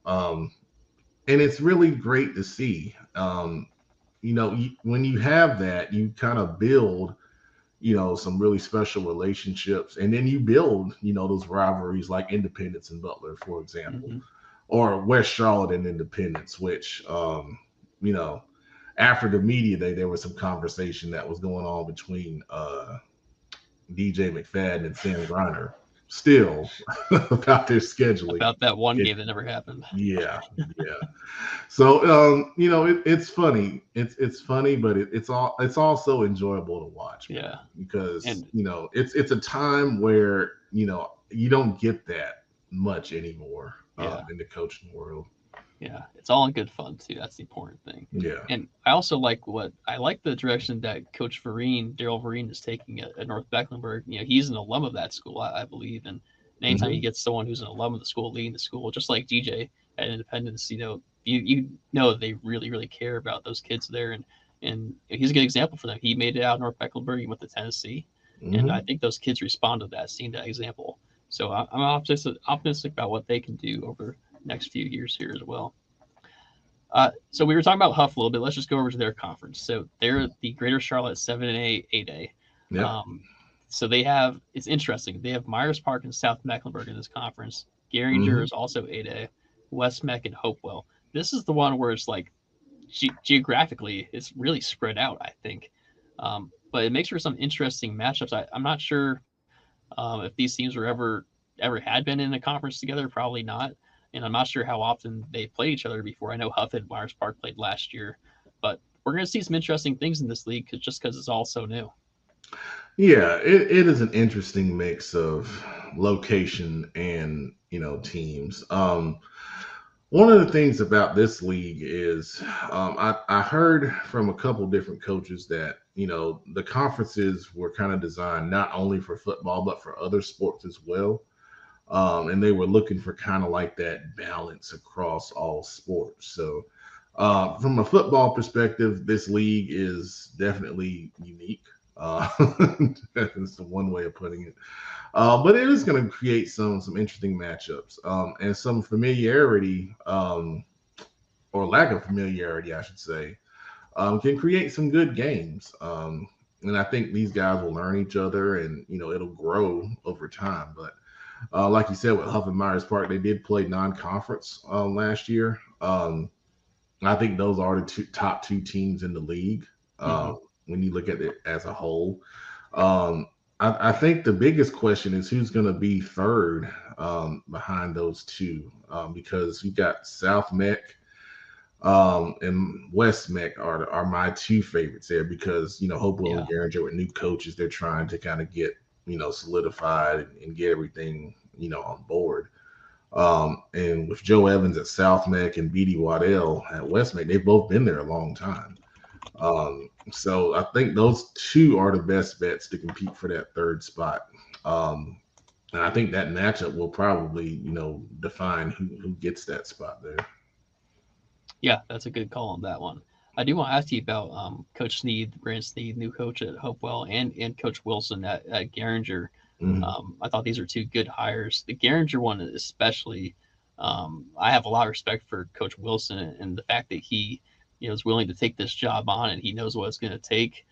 And it's really great to see. When you have that, you kind of build, some really special relationships, and then you build, those rivalries like Independence and Butler, for example, Mm-hmm. or West Charlotte and Independence, which, you know, after the media day, there was some conversation that was going on between DJ McFadden and Sam Griner still about their scheduling. About that one game that never happened. Yeah, yeah. So it's funny. It's funny, but it's also enjoyable to watch, man, Yeah. because And it's a time where you don't get that much anymore yeah. in the coaching world. Yeah, it's all in good fun too. That's the important thing. Yeah. And I also like the direction that Coach Daryl Vereen is taking at North Mecklenburg. He's an alum of that school, I believe. And anytime you Hmm. get someone who's an alum of the school leading the school, just like DJ at Independence, you know they really, really care about those kids there. And he's a good example for them. He made it out of North Mecklenburg. He went to Tennessee, and I Hmm. think those kids respond to that, seeing that example. So I'm optimistic about what they can do over the next few years here as well. So we were talking about Huff a little bit. Let's just go over to their conference. So they're the Greater Charlotte 7A 8A. Yep. So they have, it's interesting. They have Myers Park and South Mecklenburg in this conference. Garinger Hmm. is also 8A. West Meck and Hopewell. This is the one where it's like geographically it's really spread out, I think. But it makes for some interesting matchups. I'm not sure if these teams were ever had been in a conference together. Probably not. And I'm not sure how often they played each other before. I know Huff and Myers Park played last year, but we're going to see some interesting things in this league just because it's all so new. Yeah, it is an interesting mix of location and teams. One of the things about this league is I heard from a couple different coaches that the conferences were kind of designed not only for football but for other sports as well, and they were looking for kind of like that balance across all sports. So from a football perspective, this league is definitely unique. Uh, that's the one way of putting it. But it is going to create some interesting matchups and some familiarity, or lack of familiarity, I should say, can create some good games. And I think these guys will learn each other, and it'll grow over time. But like you said, with Huff and Myers Park, they did play non-conference last year. I think those are the top two teams in the league Mm-hmm. when you look at it as a whole. Um, I think the biggest question is who's going to be third behind those two, because you got South Mech and West Mech are my two favorites there, because Hopewell and Yeah. Garinger with new coaches, they're trying to kind of get solidified and get everything on board. And with Joe Evans at South Mech and BD Waddell at West Mech, they've both been there a long time. So I think those two are the best bets to compete for that third spot. Um, and I think that matchup will probably, define who gets that spot there. Yeah, that's a good call on that one. I do want to ask you about Coach Sneed, Grant Sneed, new coach at Hopewell, and Coach Wilson at Garinger. Mhm. I thought these are two good hires. The Garinger one, especially, I have a lot of respect for Coach Wilson and the fact that he, is willing to take this job on and he knows what it's going to take.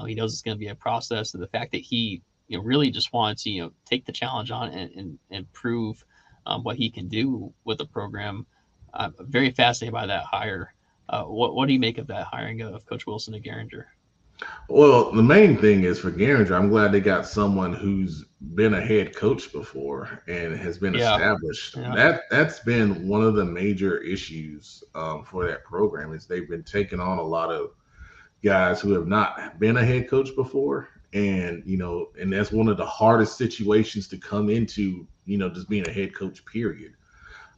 He knows it's going to be a process, and the fact that he, really just wanted to, take the challenge on and prove what he can do with the program. I'm very fascinated by that hire. What do you make of that hiring of Coach Wilson and Garinger? Well, the main thing is for Garinger, I'm glad they got someone who's been a head coach before and has been Yeah, established. yeah, That's been one of the major issues for that program, is they've been taking on a lot of guys who have not been a head coach before, and and that's one of the hardest situations to come into, just being a head coach, period.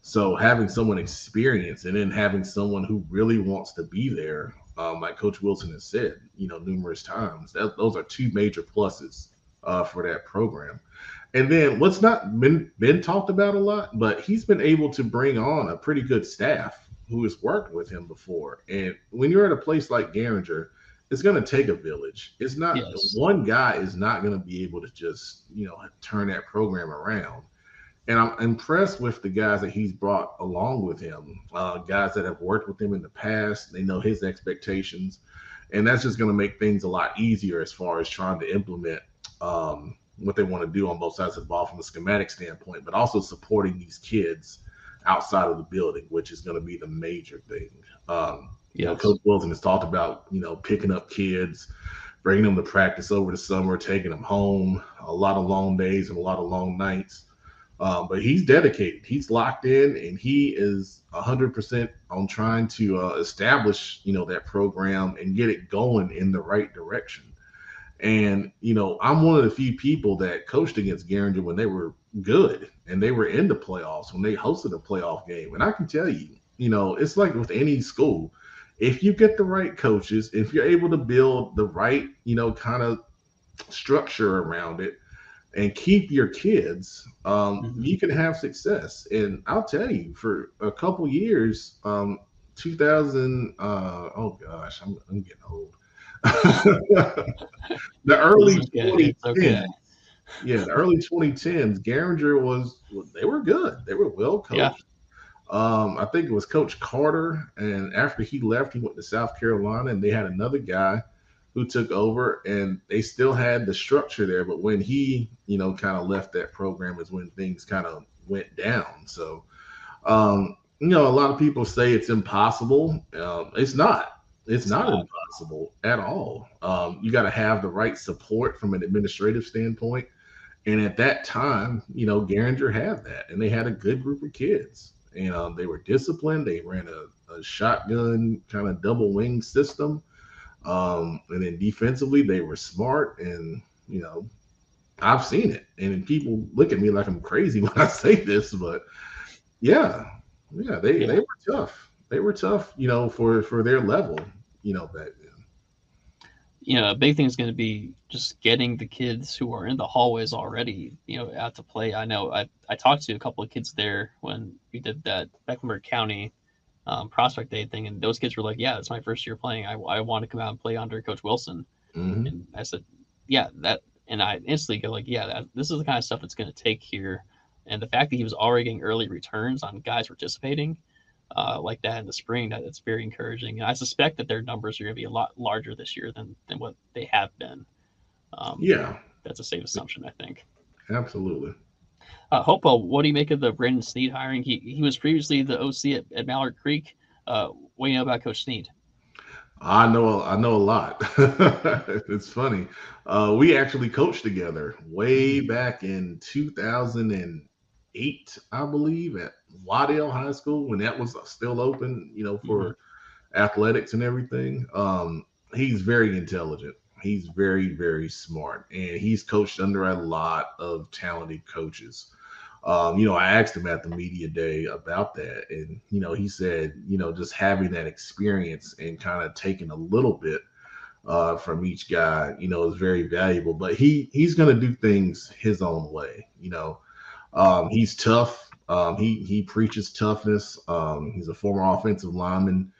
So having someone experienced and then having someone who really wants to be there, like Coach Wilson has said, numerous times, those are two major pluses for that program. And then what's not been talked about a lot, but he's been able to bring on a pretty good staff. who has worked with him before. And when you're at a place like Garinger, it's going to take a village. It's not Yes. one guy is not going to be able to just turn that program around. And I'm impressed with the guys that he's brought along with him, guys that have worked with him in the past. They know his expectations, and that's just going to make things a lot easier as far as trying to implement what they want to do on both sides of the ball from a schematic standpoint, but also supporting these kids outside of the building, which is going to be the major thing. Yes. Coach Wilson has talked about picking up kids, bringing them to practice over the summer, taking them home, a lot of long days and a lot of long nights. But he's dedicated. He's locked in, and he is 100% on trying to establish, that program and get it going in the right direction. And I'm one of the few people that coached against Garinger when they were good and they were in the playoffs when they hosted a playoff game. And I can tell you, it's like with any school, if you get the right coaches, if you're able to build the right, kind of structure around it, and keep your kids, you can have success. And I'll tell you, for a couple years, 2000, oh gosh, I'm getting old. The early 2010s, the early 2010s, Garinger they were good. They were well coached. Yeah. I think it was Coach Carter, and after he left, he went to South Carolina, and they had another guy who took over, and they still had the structure there. But when he, kind of left that program is when things kind of went down. So, a lot of people say it's impossible. It's not. It's not impossible at all. You got to have the right support from an administrative standpoint. And at that time, Garinger had that, and they had a good group of kids. And they were disciplined. They ran a shotgun kind of double wing system. And then defensively, they were smart, and I've seen it. And people look at me like I'm crazy when I say this, but they were tough. They were tough, for their level, back then. A big thing is going to be just getting the kids who are in the hallways already, out to play. I know I talked to a couple of kids there when we did that Mecklenburg County prospect day thing, and those kids were like, "Yeah, it's my first year playing. I want to come out and play under Coach Wilson." Mm-hmm. And I said, "Yeah, that." And I instantly go like, "Yeah, this is the kind of stuff it's going to take here." And the fact that he was already getting early returns on guys participating like that in the spring, that's very encouraging. And I suspect that their numbers are going to be a lot larger this year than what they have been. That's a safe assumption, I think. Absolutely. Hopewell, what do you make of the Brandon Sneed hiring? He was previously the OC at Mallard Creek. What do you know about Coach Sneed? I know a lot. It's funny. We actually coached together way back in 2008, I believe, at Waddell High School when that was still open, for athletics and everything. He's very intelligent. He's very, very smart, and he's coached under a lot of talented coaches. I asked him at the media day about that, and he said, just having that experience and kind of taking a little bit from each guy, is very valuable. But he's going to do things his own way. He's tough. He preaches toughness. He's a former offensive lineman.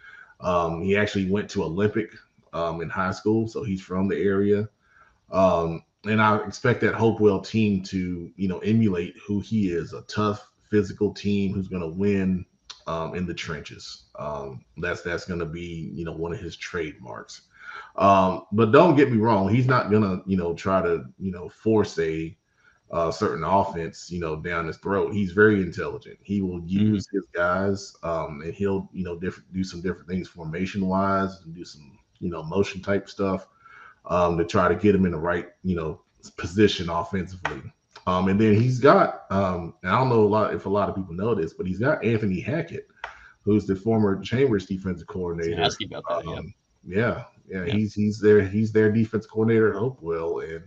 He actually went to Olympic in high school, so he's from the area. And I expect that Hopewell team to, emulate who he is, a tough, physical team who's going to win in the trenches. That's going to be, one of his trademarks. But don't get me wrong, he's not going to, try to, force a certain offense, down his throat. He's very intelligent. He will use his guys, and he'll, do some different things formation wise and do some, motion type stuff. To try to get him in the right, position offensively. And then he's got, and I don't know if a lot of people know this, but he's got Anthony Hackett, who's the former Chambers defensive coordinator. Ask you about that, yeah. He's their defense coordinator at Hopewell, and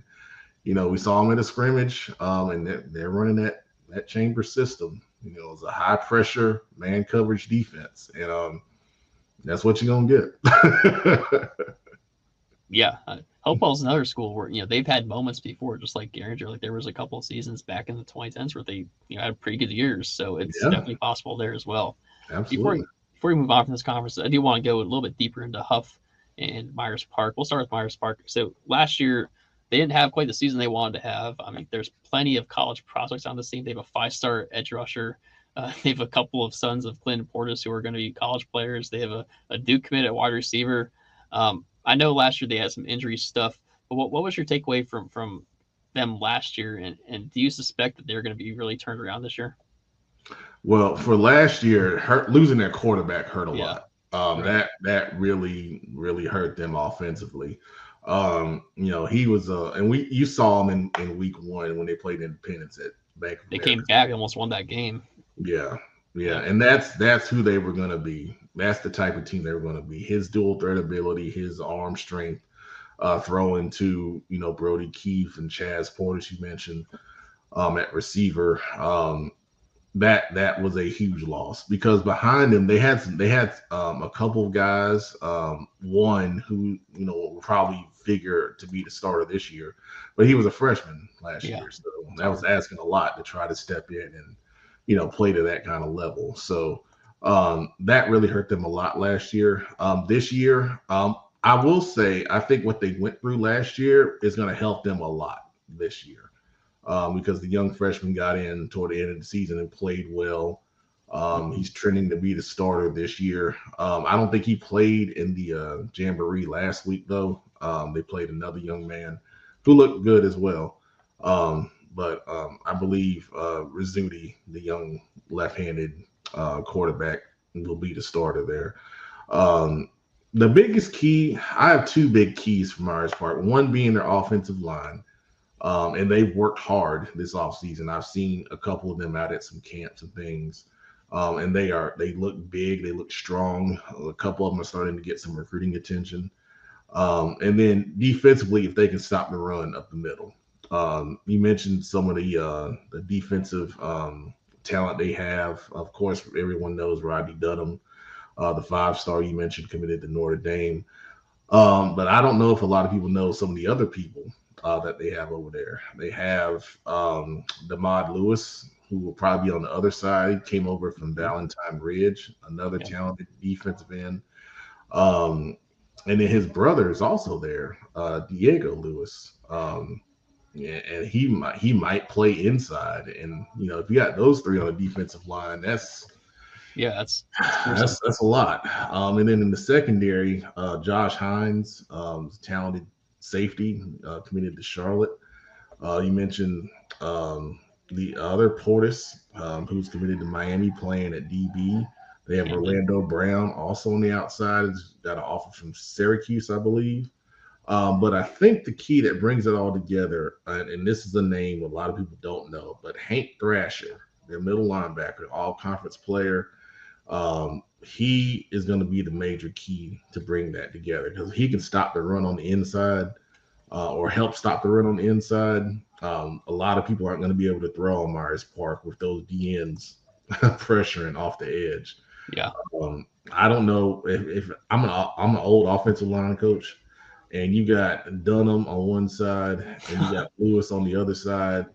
we saw him in a scrimmage, and they're running that Chambers system. It's a high pressure man coverage defense, and that's what you're gonna get. Yeah, Hopewell's another school where they've had moments before, just like Garinger. Like there was a couple of seasons back in the 2010s where they had pretty good years, so it's definitely possible there as well. Absolutely. before we move on from this conference, I do want to go a little bit deeper into Huff and Myers Park. We'll start with Myers Park. So last year, they didn't have quite the season they wanted to have. I mean, there's plenty of college prospects on this team. They have a 5-star edge rusher. They have a couple of sons of Clinton Portis who are going to be college players. They have a Duke commit at wide receiver. I know last year they had some injury stuff, but what was your takeaway from them last year? And do you suspect that they're going to be really turned around this year? Well, for last year, losing their quarterback hurt a Yeah. lot. That really hurt them offensively. He was and you saw him in week 1 when they played Independence at Bank of They America. came back and almost won that game. Yeah. And that's who they were going to be. That's the type of team they were going to be. His dual threat ability, his arm strength, throwing to Brody Keefe and Chaz Portis you mentioned at receiver. That was a huge loss because behind them they had a couple of guys, one who will probably figure to be the starter this year, but he was a freshman last year, so that was asking a lot to try to step in and play to that kind of level. So that really hurt them a lot last year. This year, I will say I think what they went through last year is going to help them a lot this year. Because the young freshman got in toward the end of the season and played well. He's trending to be the starter this year. I don't think he played in the Jamboree last week, though. They played another young man who looked good as well. But I believe Rizzuti, the young left-handed quarterback, will be the starter there. The biggest key, I have 2 big keys for Myers Park, one being their offensive line. And they've worked hard this offseason. I've seen a couple of them out at some camps and things. And they look big, they look strong. A couple of them are starting to get some recruiting attention. And then defensively, if they can stop the run up the middle. You mentioned some of the defensive talent they have. Of course, everyone knows Rodney Dunham, the 5-star you mentioned, committed to Notre Dame. But I don't know if a lot of people know some of the other people that they have over there. They have Damod Lewis, who will probably be on the other side, came over from Valentine Ridge, another talented defensive end. And then his brother is also there, Diego Lewis. And he might play inside. And if you got those 3 on the defensive line, that's a lot. And then in the secondary, Josh Hines, talented safety, committed to Charlotte. You mentioned the other Portis, who's committed to Miami, playing at DB. They have Orlando Brown also on the outside. He's got an offer from Syracuse, I believe. But I think the key that brings it all together, and this is a name a lot of people don't know, but Hank Thrasher, their middle linebacker, all-conference player, he is going to be the major key to bring that together because he can stop the run on the inside or help stop the run on the inside. A lot of people aren't going to be able to throw on Myers Park with those DNs pressuring off the edge. Yeah. I don't know if I'm an old offensive line coach, and you got Dunham on one side and you got Lewis on the other side.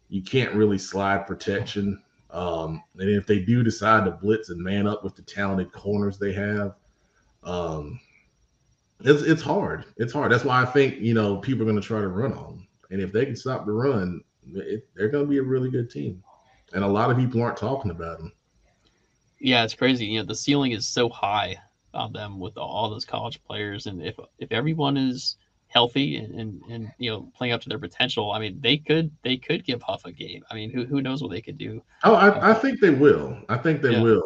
You can't really slide protection. And if they do decide to blitz and man up with the talented corners they have, it's hard. It's hard. That's why I think people are going to try to run on them. And if they can stop the run, they're going to be a really good team. And a lot of people aren't talking about them. Yeah, it's crazy. The ceiling is so high on them with all those college players, and if everyone is healthy and playing up to their potential, I mean, they could give Huff a game. I mean, who knows what they could do? Oh, I think they will. I think they will.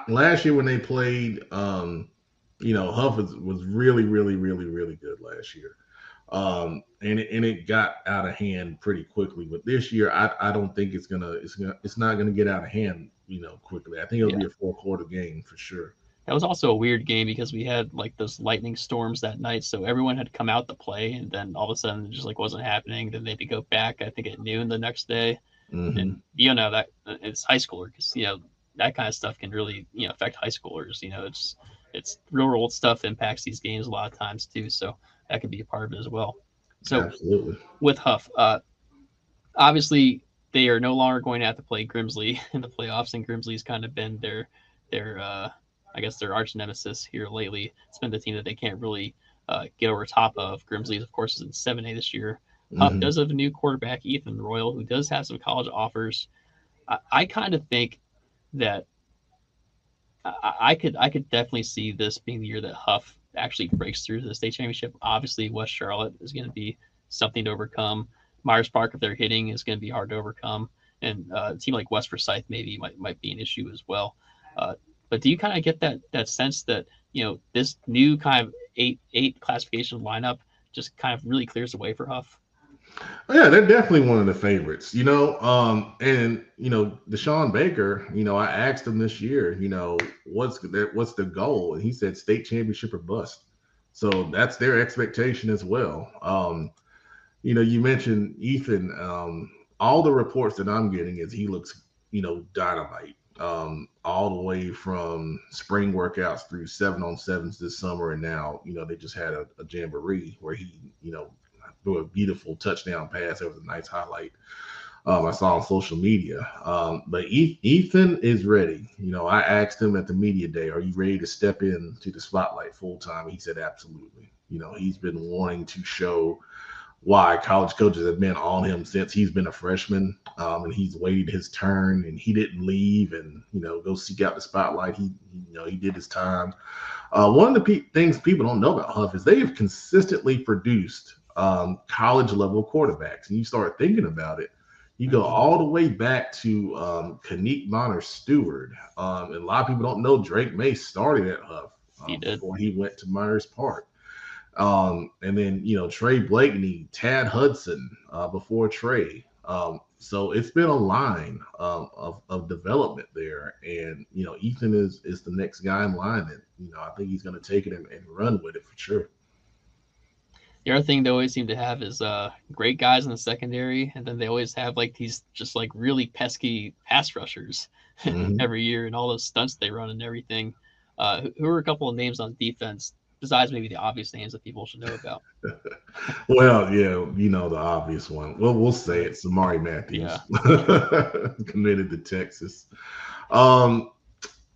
Last year when they played, Huff was really, really, really, really good last year. And it got out of hand pretty quickly. But this year, I don't think it's not gonna get out of hand, quickly. I think it'll be a 4-quarter game for sure. That was also a weird game because we had like those lightning storms that night, so everyone had come out to play, and then all of a sudden it just wasn't happening. Then they had to go back, I think, at noon the next day. Mm-hmm. And that it's high schoolers, that kind of stuff can really affect high schoolers. It's real world stuff impacts these games a lot of times too, so that could be a part of it as well. So absolutely, with Huff, obviously they are no longer going to have to play Grimsley in the playoffs, and Grimsley's kind of been their their I guess their arch nemesis here lately. It's been the team that they can't really get over top of. Grimsley's, of course, is in 7A this year. Huff does have a new quarterback, Ethan Royal, who does have some college offers. I kind of think that I could definitely see this being the year that Huff actually breaks through to the state championship. Obviously, West Charlotte is going to be something to overcome. Myers Park, if they're hitting, is going to be hard to overcome, and a team like West Forsyth maybe might be an issue as well. But do you kind of get that sense that this new kind of eight classification lineup just kind of really clears the way for Huff? Yeah, they're definitely one of the favorites, and Deshaun Baker, I asked him this year, what's the goal? And he said state championship or bust. So that's their expectation as well. You mentioned Ethan. All the reports that I'm getting is he looks, dynamite. All the way from spring workouts through 7-on-7s this summer, and now, they just had a jamboree where he, threw a beautiful touchdown pass. That was a nice highlight. I saw on social media. But Ethan is ready. I asked him at the media day, "Are you ready to step into the spotlight full time?" He said, "Absolutely." He's been wanting to show why college coaches have been on him since he's been a freshman, and he's waited his turn, and he didn't leave and go seek out the spotlight. He did his time. One of the things people don't know about Huff is they have consistently produced college level quarterbacks, and you start thinking about it. You go all the way back to Kanique Bonner Stewart, and a lot of people don't know Drake May started at Huff before he went to Myers Park. And then, Trey Blakeney, Tad Hudson before Trey. So it's been a line of development there. And, Ethan is the next guy in line. And, I think he's going to take it and run with it for sure. The other thing they always seem to have is great guys in the secondary, and then they always have these just really pesky pass rushers every year, and all those stunts they run and everything. Who are a couple of names on defense besides maybe the obvious names that people should know about? Well, yeah, the obvious one. Well, we'll say it. Samari Matthews, committed to Texas.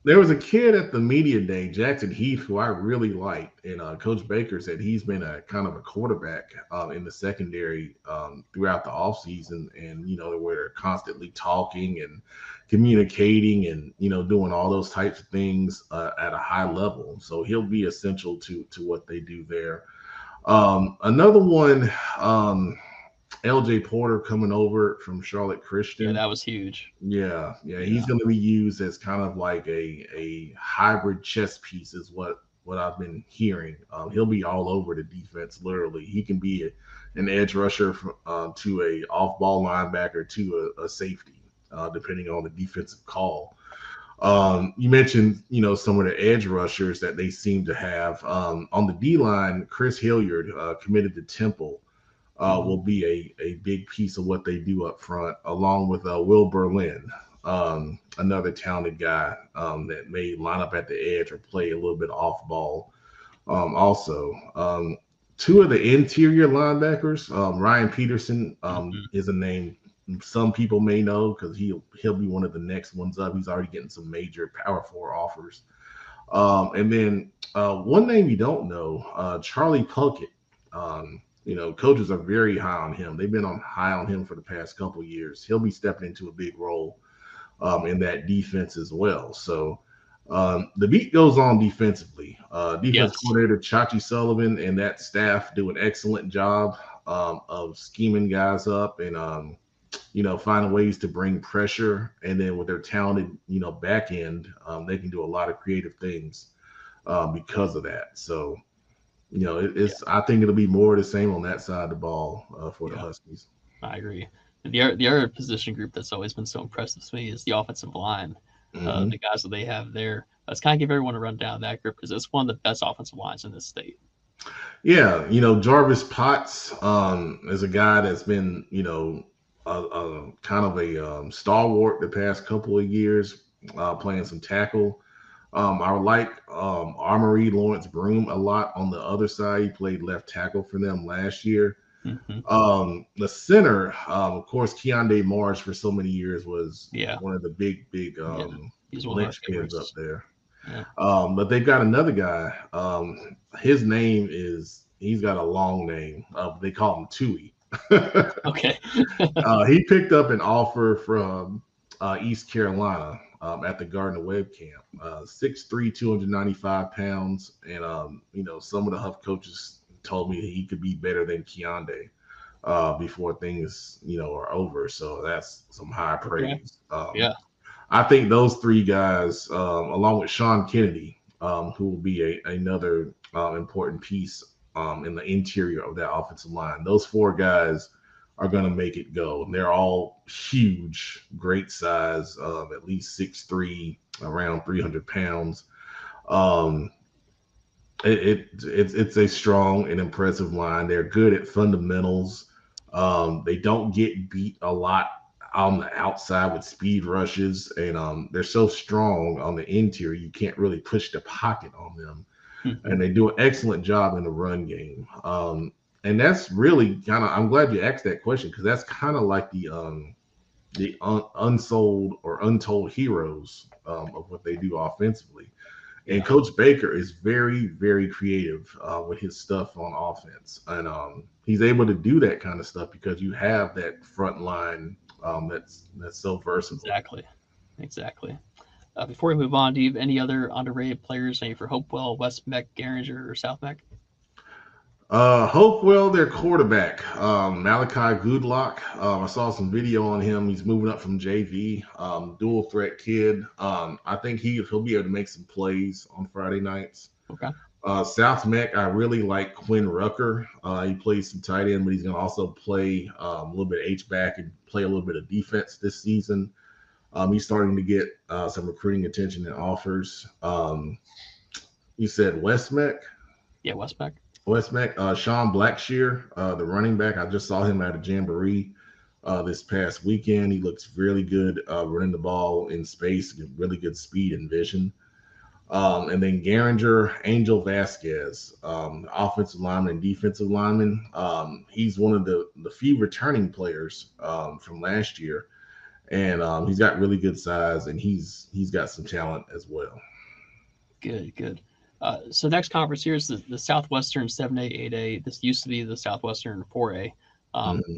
There was a kid at the media day, Jackson Heath, who I really liked, and Coach Baker said he's been a kind of a quarterback in the secondary throughout the offseason, and where they're constantly talking and communicating and doing all those types of things at a high level. So he'll be essential to what they do there. Another one, LJ Porter coming over from Charlotte Christian. Yeah, that was huge. Yeah. He's going to be used as kind of like a hybrid chess piece is what I've been hearing. He'll be all over the defense, literally. He can be an edge rusher to a off-ball linebacker to a safety, depending on the defensive call. You mentioned, some of the edge rushers that they seem to have. On the D-line, Chris Hilliard, committed to Temple, will be a big piece of what they do up front, along with Will Berlin, another talented guy that may line up at the edge or play a little bit off ball. Also, two of the interior linebackers, Ryan Peterson is a name some people may know because he'll be one of the next ones up. He's already getting some major Power 4 offers. And then one name you don't know, Charlie Puckett. Coaches are very high on him. They've been high on him for the past couple of years. He'll be stepping into a big role in that defense as well. So the beat goes on defensively. Defense coordinator Chachi Sullivan and that staff do an excellent job of scheming guys up and finding ways to bring pressure. And then with their talented back end, they can do a lot of creative things because of that. So I think it'll be more of the same on that side of the ball for the Huskies. I agree. The other position group that's always been so impressive to me is the offensive line. The guys that they have there. Let's kind of give everyone a rundown of that group because it's one of the best offensive lines in this state. Yeah, Jarvis Potts is a guy that's been, kind of a stalwart the past couple of years, playing some tackle. I like Armory Lawrence Broom a lot on the other side. He played left tackle for them last year. The center, of course, Keondae Morris for so many years was one of the big He's one of our linchpins up favorites. there. Yeah. But they've got another guy. His name he's got a long name. They call him Tui. Okay. He picked up an offer from East Carolina at the Gardner Webb camp. 6'3", 295 pounds. And, some of the Huff coaches told me he could be better than Keondae before things, are over. So that's some high praise. Yeah. I think those three guys, along with Sean Kennedy, who will be another important piece in the interior of that offensive line, those four guys are going to make it go. And they're all huge, great size, at least 6'3", around 300 pounds. It's a strong and impressive line. They're good at fundamentals. They don't get beat a lot on the outside with speed rushes, and they're so strong on the interior you can't really push the pocket on them. Mm-hmm. And they do an excellent job in the run game. And that's really kind of, I'm glad you asked that question, because that's kind of like the unsold or untold heroes of what they do offensively. And Yeah. Coach Baker is very, very creative with his stuff on offense. And he's able to do that kind of stuff because you have that front line that's so versatile. Exactly. Before we move on, do you have any other underrated players, maybe for Hopewell, West Meck, Garinger, or South Meck? Hopewell, their quarterback, Malachi Goodlock. I saw some video on him. He's moving up from JV, dual threat kid. I think he'll be able to make some plays on Friday nights. Okay. South Meck, I really like Quinn Rucker. He plays some tight end, but he's going to also play a little bit of H-back and play a little bit of defense this season. He's starting to get some recruiting attention and offers. You said West Meck? Yeah, West Meck. Sean Blackshear, the running back. I just saw him at a jamboree this past weekend. He looks really good running the ball in space, really good speed and vision. And then Garinger, Angel Vasquez, offensive lineman and defensive lineman. He's one of the few returning players from last year. And he's got really good size, and he's got some talent as well. Good. So next conference here is the Southwestern 7A, 8A. This used to be the Southwestern 4A.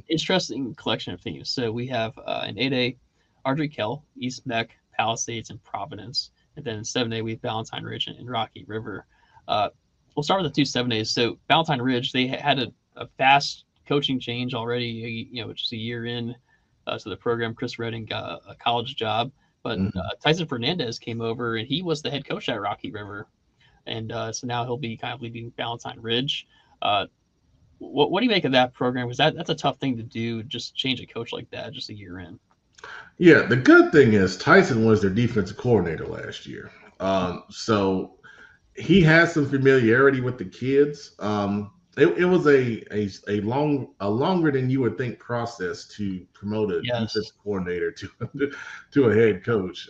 Interesting collection of teams. So we have in 8A, Ardrey Kell, East Meck, Palisades, and Providence. And then in 7A, we have Valentine Ridge and Rocky River. We'll start with the two 7As. So Valentine Ridge, they had a fast coaching change already, just a year in to the program. Chris Redding got a college job. But Tyson Fernandez came over, and he was the head coach at Rocky River. And so now he'll be kind of leading Valentine Ridge. What do you make of that program? Because that's a tough thing to do, just change a coach like that just a year in. Yeah, the good thing is Tyson was their defensive coordinator last year. So he has some familiarity with the kids. It was a longer than you would think process to promote a defensive coordinator to a head coach.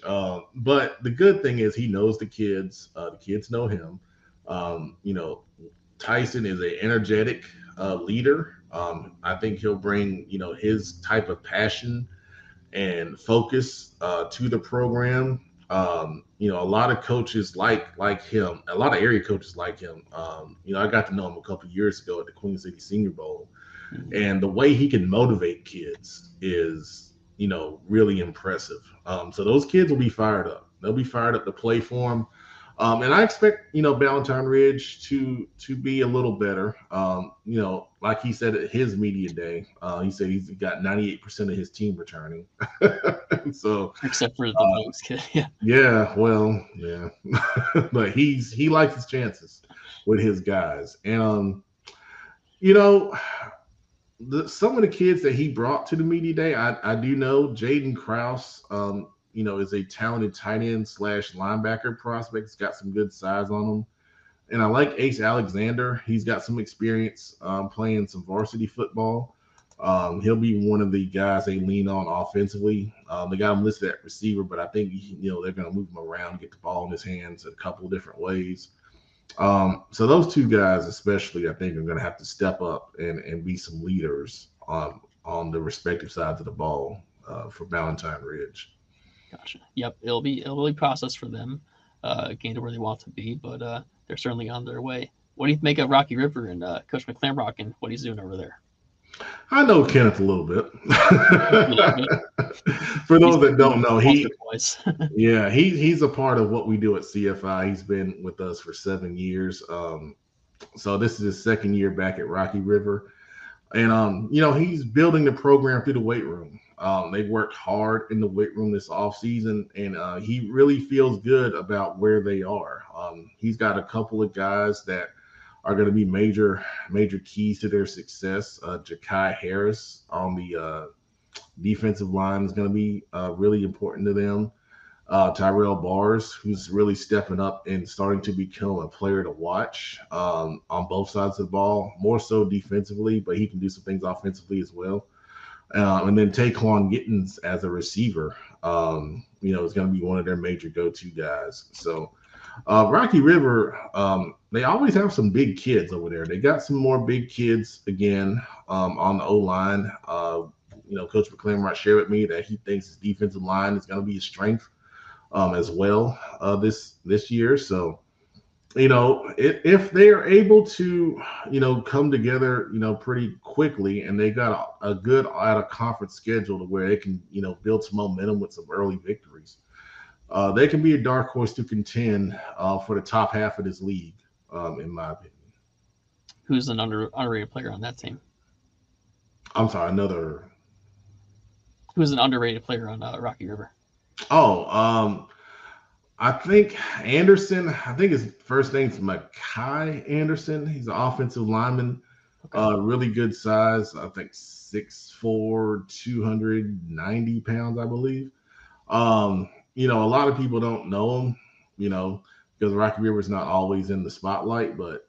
But the good thing is he knows the kids. The kids know him. Tyson is an energetic leader. I think he'll bring his type of passion and focus to the program. A lot of coaches like him, a lot of area coaches like him. I got to know him a couple of years ago at the Queen City Senior Bowl, and the way he can motivate kids is, really impressive. So those kids will be fired up. They'll be fired up to play for him. And I expect, Valentine Ridge to be a little better. Like he said at his media day, he said he's got 98% of his team returning. So except for the Luke's kid, yeah. But he likes his chances with his guys, and some of the kids that he brought to the media day, I do know Jaden Krause. Is a talented tight end / linebacker prospect. He's got some good size on him. And I like Ace Alexander. He's got some experience playing some varsity football. He'll be one of the guys they lean on offensively. They got him listed at receiver, but I think, they're going to move him around, get the ball in his hands a couple of different ways. So those two guys especially, I think, are going to have to step up and be some leaders on the respective sides of the ball for Valentine Ridge. Gotcha. Yep, it'll be a process for them, getting to where they want to be, but they're certainly on their way. What do you make of Rocky River and Coach McClamrock and what he's doing over there? I know Kenneth a little bit. A little bit. For those that don't know, twice. Yeah, he's a part of what we do at CFI. He's been with us for 7 years. So this is his second year back at Rocky River. And he's building the program through the weight room. They've worked hard in the weight room this offseason, and he really feels good about where they are. He's got a couple of guys that are going to be major keys to their success. Ja'Kai Harris on the defensive line is going to be really important to them. Tyrell Bars, who's really stepping up and starting to become a player to watch on both sides of the ball, more so defensively, but he can do some things offensively as well. And then Taquan Gittens as a receiver, is going to be one of their major go-to guys. So Rocky River, they always have some big kids over there. They got some more big kids again on the O-line. Coach McClamrock shared with me that he thinks his defensive line is going to be a strength as well this year. So, if they are able to, come together, pretty quickly, and they got a good out of conference schedule to where they can, build some momentum with some early victories, they can be a dark horse to contend for the top half of this league, in my opinion. Who's an underrated player on that team? I'm sorry, Who's an underrated player on Rocky River? Oh, I think Anderson. I think his first name's Mekhi Anderson. He's an offensive lineman. Okay. Really good size. I think 6'4", 290 pounds, I believe. A lot of people don't know him, because Rocky River is not always in the spotlight, but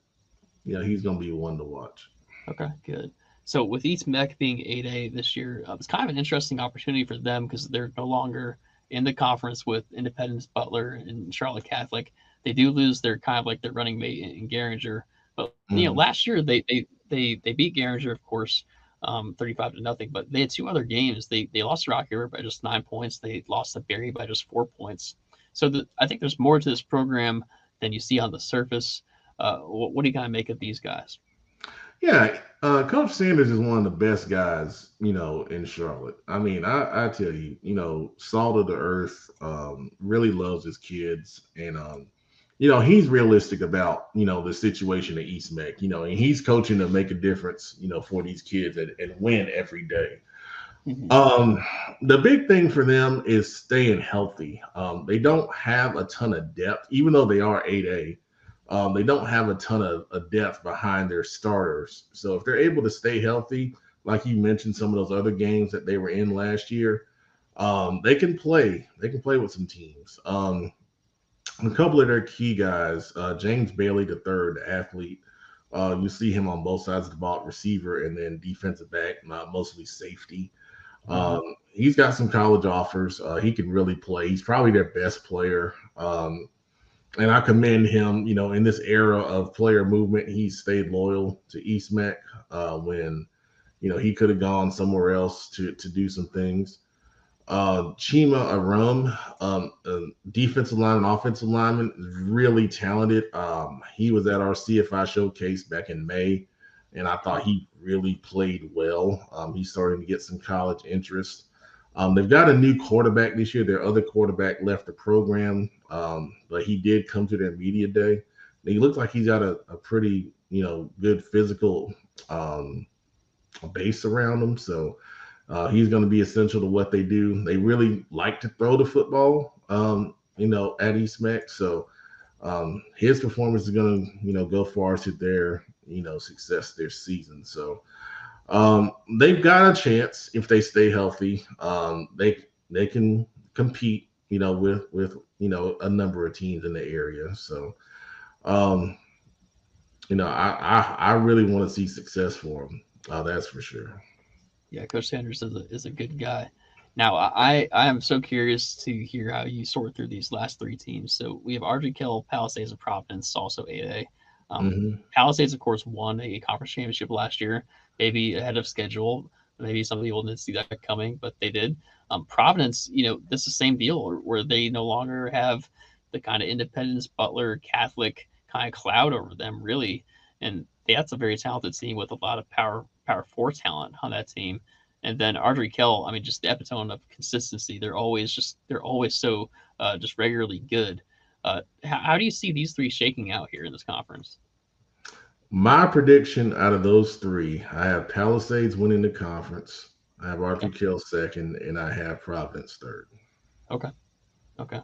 he's going to be one to watch. Okay, good. So with East Mech being 8A this year, it's kind of an interesting opportunity for them because they're no longer in the conference with Independence, Butler, and Charlotte Catholic. They do lose their kind of like their running mate in Garinger, but last year they beat Garinger, of course, 35-0. But they had two other games. They lost to Rocky River by just 9 points. They lost to Berry by just 4 points. So I think there's more to this program than you see on the surface. What do you kind of make of these guys? Yeah, Coach Sanders is one of the best guys, in Charlotte. I mean, I tell you, salt of the earth, really loves his kids. And, he's realistic about, the situation at East Mech, and he's coaching to make a difference, for these kids and win every day. Mm-hmm. The big thing for them is staying healthy. They don't have a ton of depth, even though they are 8A. They don't have a ton of depth behind their starters. So if they're able to stay healthy, like you mentioned, some of those other games that they were in last year, they can play. They can play with some teams. A couple of their key guys, James Bailey III, the athlete, you see him on both sides of the ball, receiver and then defensive back, mostly safety. He's got some college offers. He can really play. He's probably their best player. And I commend him, in this era of player movement, he stayed loyal to East Mech when, he could have gone somewhere else to do some things. Chima Arum, defensive lineman, offensive lineman, really talented. He was at our CFI showcase back in May, and I thought he really played well. He's starting to get some college interest. They've got a new quarterback this year. Their other quarterback left the program, but he did come to their media day. And he looks like he's got a pretty, good physical base around him. So he's going to be essential to what they do. They really like to throw the football, at East Mech. So his performance is going to, go far to their, success this season. So they've got a chance if they stay healthy. They can compete, with a number of teams in the area. So, I really want to see success for them. That's for sure. Yeah, Coach Sanders is a good guy. Now, I am so curious to hear how you sort through these last three teams. So we have RGKL, Palisades, and Providence, also 8A. Palisades, of course, won a conference championship last year, maybe ahead of schedule. Maybe some people didn't see that coming, but they did. Providence, this is the same deal where they no longer have the kind of Independence Butler Catholic kind of cloud over them, really. And that's a very talented team with a lot of power four talent on that team. And then Ardrey Kell, I mean, just the epitome of consistency. They're always so just regularly good. How do you see these three shaking out here in this conference? My prediction out of those three, I have Palisades winning the conference. I have Arthur Okay. Kill second, and I have Providence third. Okay. Okay.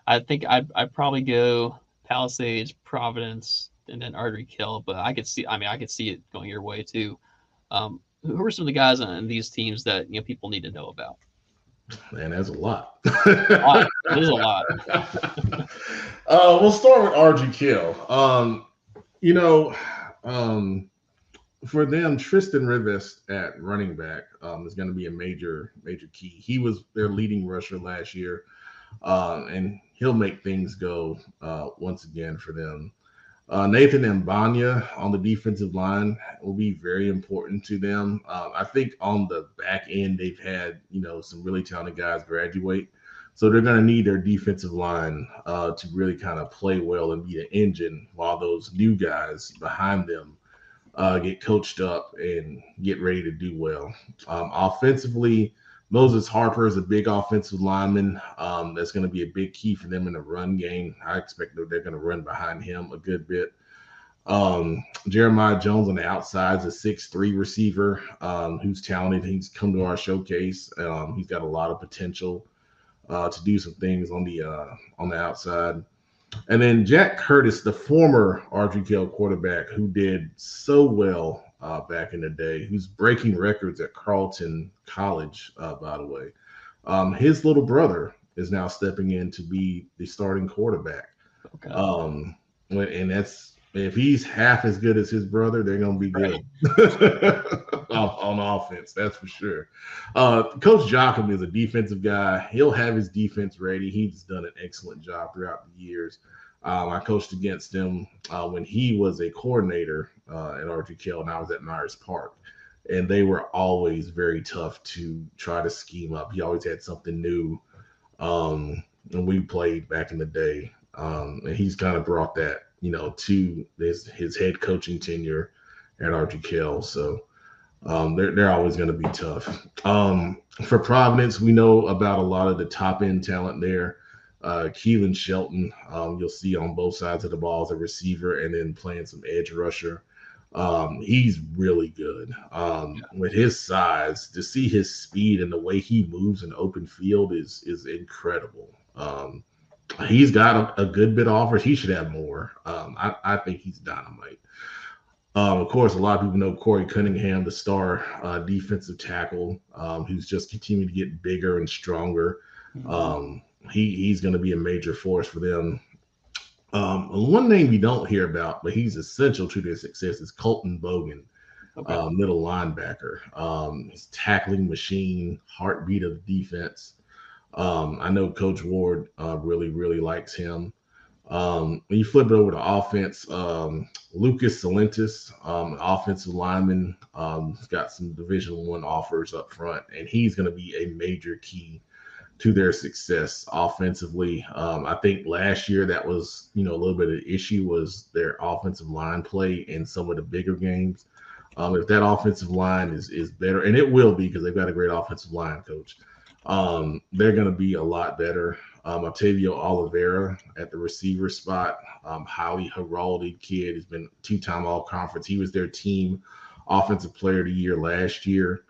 I think I'd probably go Palisades, Providence, and then Ardrey Kill. But I could see. I mean, I could see it going your way too. Who are some of the guys on these teams that people need to know about? Man, that's a lot. A lot. It is a lot. We'll start with RG Kill. You know, um, for them, Tristan Rivest at running back is going to be a major key. He was their leading rusher last year, and he'll make things go once again for them. Nathan Mbanya on the defensive line will be very important to them. I think on the back end, they've had some really talented guys graduate, so they're going to need their defensive line to really kind of play well and be the engine while those new guys behind them get coached up and get ready to do well. Offensively, Moses Harper is a big offensive lineman. That's going to be a big key for them in the run game. I expect that they're going to run behind him a good bit. Jeremiah Jones on the outside is a 6'3" receiver who's talented. He's come to our showcase. He's got a lot of potential to do some things on the outside. And then Jack Curtis, the former RGKL quarterback who did so well back in the day, who's breaking records at Carleton College, by the way. His little brother is now stepping in to be the starting quarterback. Okay. And that's, if he's half as good as his brother, they're going to be good on offense. That's for sure. Coach Joachim is a defensive guy. He'll have his defense ready. He's done an excellent job throughout the years. I coached against him when he was a coordinator at RGKL, and I was at Myers Park. And they were always very tough to try to scheme up. He always had something new. And we played back in the day. And he's kind of brought that, to his head coaching tenure at RGKL. So they're always going to be tough. For Providence, we know about a lot of the top end talent there. Keelan Shelton, you'll see on both sides of the ball as a receiver and then playing some edge rusher. He's really good. With his size, to see his speed and the way he moves in open field is incredible. He's got a good bit of offers. He should have more. I think he's dynamite. Of course, a lot of people know Corey Cunningham, the star defensive tackle, who's just continuing to get bigger and stronger. He's going to be a major force for them. One name you don't hear about, but he's essential to their success, is Colton Bogan, middle linebacker. His tackling machine, heartbeat of the defense. I know Coach Ward really, really likes him. When you flip it over to offense, Lucas Salentis, offensive lineman, has got some Division I offers up front, and he's going to be a major key to their success offensively. I think last year that was, a little bit of the issue was their offensive line play in some of the bigger games. If that offensive line is better, and it will be because they've got a great offensive line coach, they're going to be a lot better. Octavio Oliveira at the receiver spot, highly heralded kid, has been two-time all-conference. He was their team offensive player of the year last year.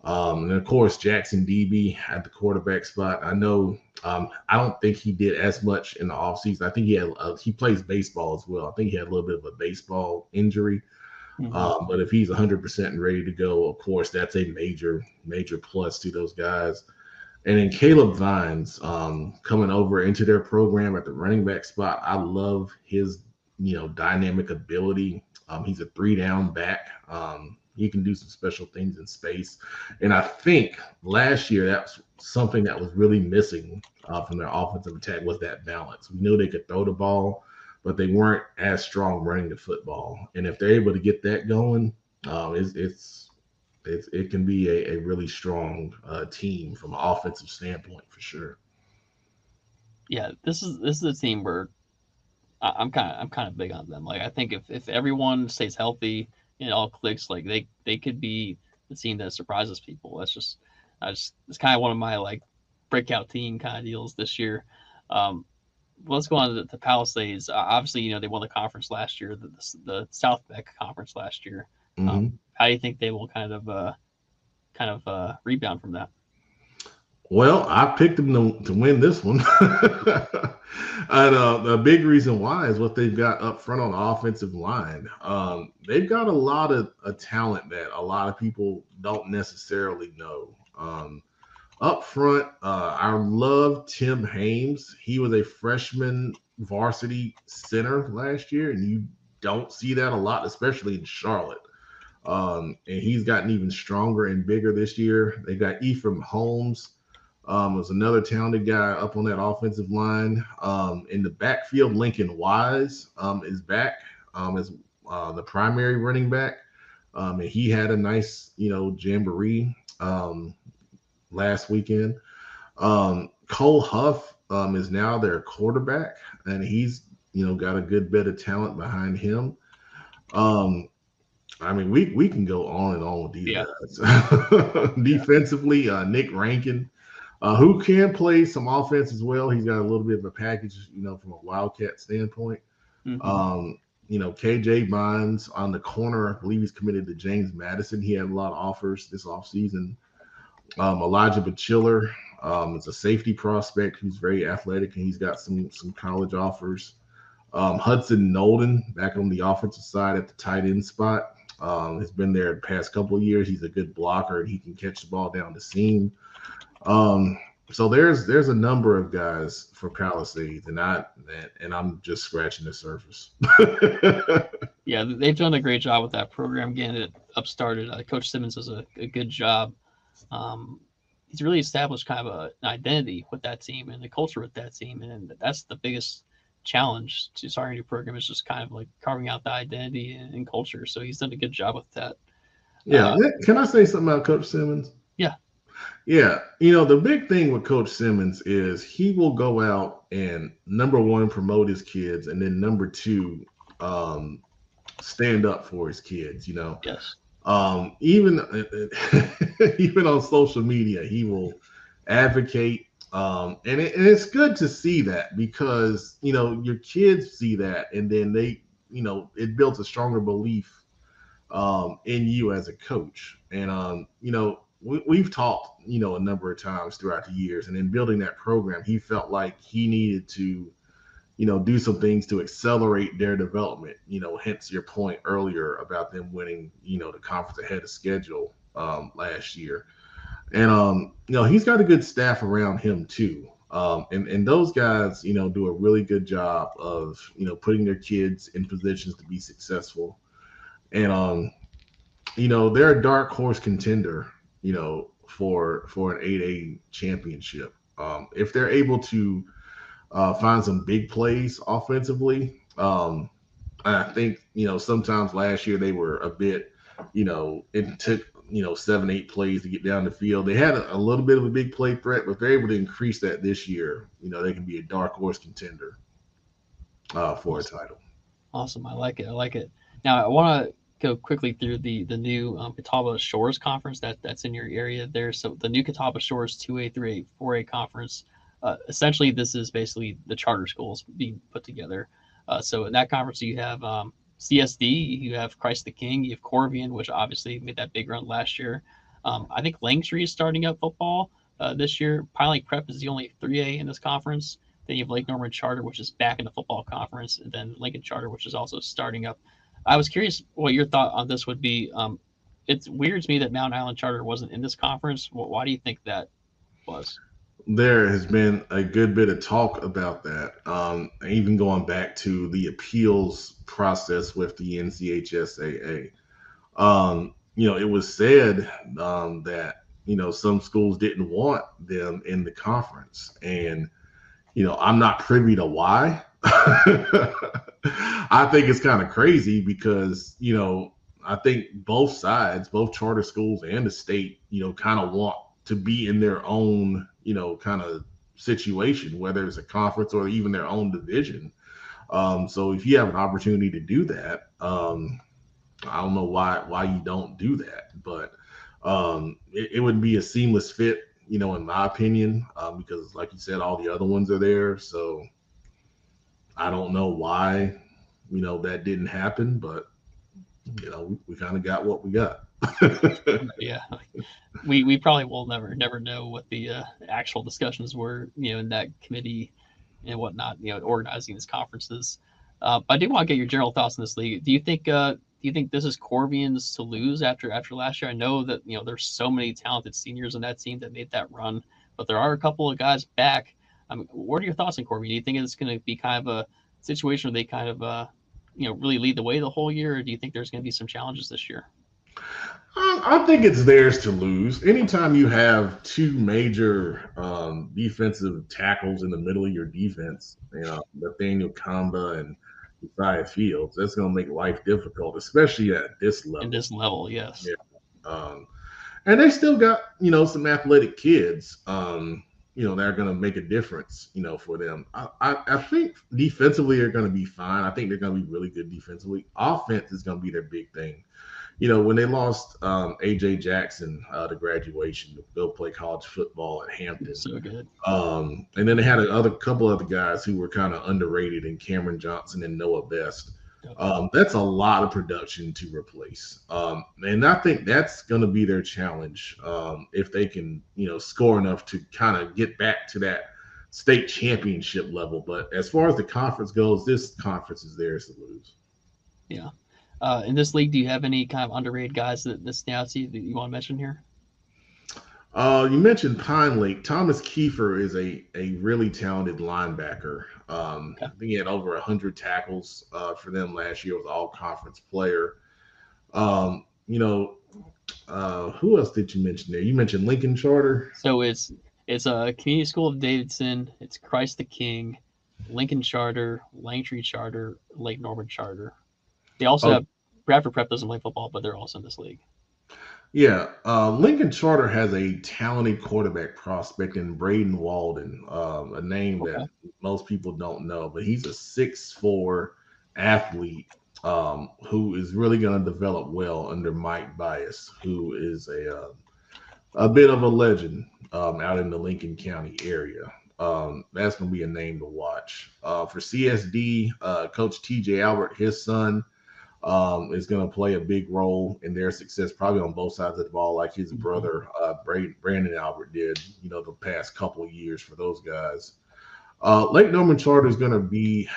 And of course, Jackson Debe at the quarterback spot. I know, I don't think he did as much in the offseason. I think he plays baseball as well. I think he had a little bit of a baseball injury. But if he's 100% and ready to go, of course, that's a major, major plus to those guys. And then Caleb Vines coming over into their program at the running back spot. I love his, dynamic ability. He's a 3-down back. He can do some special things in space. And I think last year that's something that was really missing from their offensive attack was that balance. We knew they could throw the ball, but they weren't as strong running the football. And if they're able to get that going, it can be a really strong team from an offensive standpoint for sure. Yeah, this is a team where I'm kind of big on them. Like I think if everyone stays healthy and it all clicks, like they could be the team that surprises people. It's kind of one of my like breakout team kind of deals this year. Um, let's go on to the Palisades. Obviously, they won the conference last year, the South Beck conference last year. Hmm. How do you think they will rebound from that? Well, I picked them to win this one. And the big reason why is what they've got up front on the offensive line. They've got a lot of talent that a lot of people don't necessarily know. Up front, I love Tim Hames. He was a freshman varsity center last year, and you don't see that a lot, especially in Charlotte. And he's gotten even stronger and bigger this year. They got Ephraim Holmes. Was another talented guy up on that offensive line. In the backfield, Lincoln Wise is back as the primary running back. And he had a nice, jamboree last weekend. Cole Huff is now their quarterback, and he's, got a good bit of talent behind him. Um, I mean, we can go on and on with these guys. Defensively, Nick Rankin, who can play some offense as well. He's got a little bit of a package, from a Wildcat standpoint. Mm-hmm. KJ Bonds on the corner, I believe he's committed to James Madison. He had a lot of offers this offseason. Elijah Bachiller is a safety prospect who's very athletic, and he's got some college offers. Hudson Nolden back on the offensive side at the tight end spot. Has been there the past couple of years. He's a good blocker, and he can catch the ball down the seam. So there's a number of guys for Palisades, and I'm just scratching the surface. Yeah, they've done a great job with that program, getting it upstarted. Coach Simmons does a good job. He's really established kind of an identity with that team and the culture with that team, and that's the biggest challenge to starting a new program is just kind of like carving out the identity and culture. So he's done a good job with that. Yeah, can I say something about Coach Simmons? Yeah. Yeah, the big thing with Coach Simmons is he will go out and number one, promote his kids, and then number two, stand up for his kids. Yes. Even even on social media, he will advocate, and it's good to see that because your kids see that, and then they it builds a stronger belief in you as a coach, and we've talked a number of times throughout the years, and in building that program, he felt like he needed to do some things to accelerate their development, hence your point earlier about them winning, the conference ahead of schedule last year. And, he's got a good staff around him too. And those guys, do a really good job of, putting their kids in positions to be successful. And, they're a dark horse contender, for an 8A championship. If they're able to find some big plays offensively. I think, sometimes last year they were a bit, it took, 7-8 plays to get down the field. They had a little bit of a big play threat, but they're able to increase that this year. They can be a dark horse contender for a title. Awesome. I like it. Now I want to go quickly through the new Catawba Shores conference that's in your area there. So the new Catawba Shores 2A, 3A, 4A conference. Essentially, this is basically the charter schools being put together. So in that conference, you have CSD, you have Christ the King, you have Corvian, which obviously made that big run last year. I think Langtree is starting up football this year. Pine Lake Prep is the only 3A in this conference. Then you have Lake Norman Charter, which is back in the football conference, and then Lincoln Charter, which is also starting up. I was curious what your thought on this would be. It's weird to me that Mountain Island Charter wasn't in this conference. Why do you think that was? There has been a good bit of talk about that, even going back to the appeals process with the NCHSAA. It was said that some schools didn't want them in the conference, and I'm not privy to why. I think it's kind of crazy because I think both sides, both charter schools and the state, kind of want to be in their own, kind of situation, whether it's a conference or even their own division. So if you have an opportunity to do that, I don't know why you don't do that, but it would be a seamless fit, in my opinion, because like you said, all the other ones are there. So I don't know why, that didn't happen, but we kind of got what we got. Yeah, we probably will never know what the actual discussions were, in that committee and whatnot, organizing these conferences. I do want to get your general thoughts on this league. Do you think this is Corvian's to lose after last year? I know that there's so many talented seniors on that team that made that run, but there are a couple of guys back. I mean, what are your thoughts on Corvian? Do you think it's going to be kind of a situation where they kind of really lead the way the whole year, or do you think there's going to be some challenges this year? I think it's theirs to lose. Anytime you have two major defensive tackles in the middle of your defense, Nathaniel Kamba and Josiah Fields, that's going to make life difficult, especially at this level. In this level, yes. Yeah. And they still got, some athletic kids, that are going to make a difference, for them. I think defensively they're going to be fine. I think they're going to be really good defensively. Offense is going to be their big thing. When they lost A.J. Jackson to graduation to go play college football at Hampton. So good. And then they had a couple other guys who were kind of underrated in Cameron Johnson and Noah Best. That's a lot of production to replace. And I think that's going to be their challenge if they can, score enough to kind of get back to that state championship level. But as far as the conference goes, this conference is theirs to lose. Yeah. In this league, do you have any kind of underrated guys that stand out to you that you want to mention here? You mentioned Pine Lake. Thomas Kiefer is a really talented linebacker. I think he had over 100 tackles for them last year. Was an all-conference player. Who else did you mention there? You mentioned Lincoln Charter. So it's a Community School of Davidson. It's Christ the King, Lincoln Charter, Langtree Charter, Lake Norman Charter. They also have Bradford Prep doesn't play football, but they're also in this league. Yeah, Lincoln Charter has a talented quarterback prospect in Braden Walden, a name that most people don't know, but he's a 6'4" athlete who is really going to develop well under Mike Bias, who is a bit of a legend out in the Lincoln County area. That's going to be a name to watch. For CSD, Coach TJ Albert, his son, is going to play a big role in their success, probably on both sides of the ball, like his brother Brandon Albert did, the past couple of years for those guys. Lake Norman Charter is going to be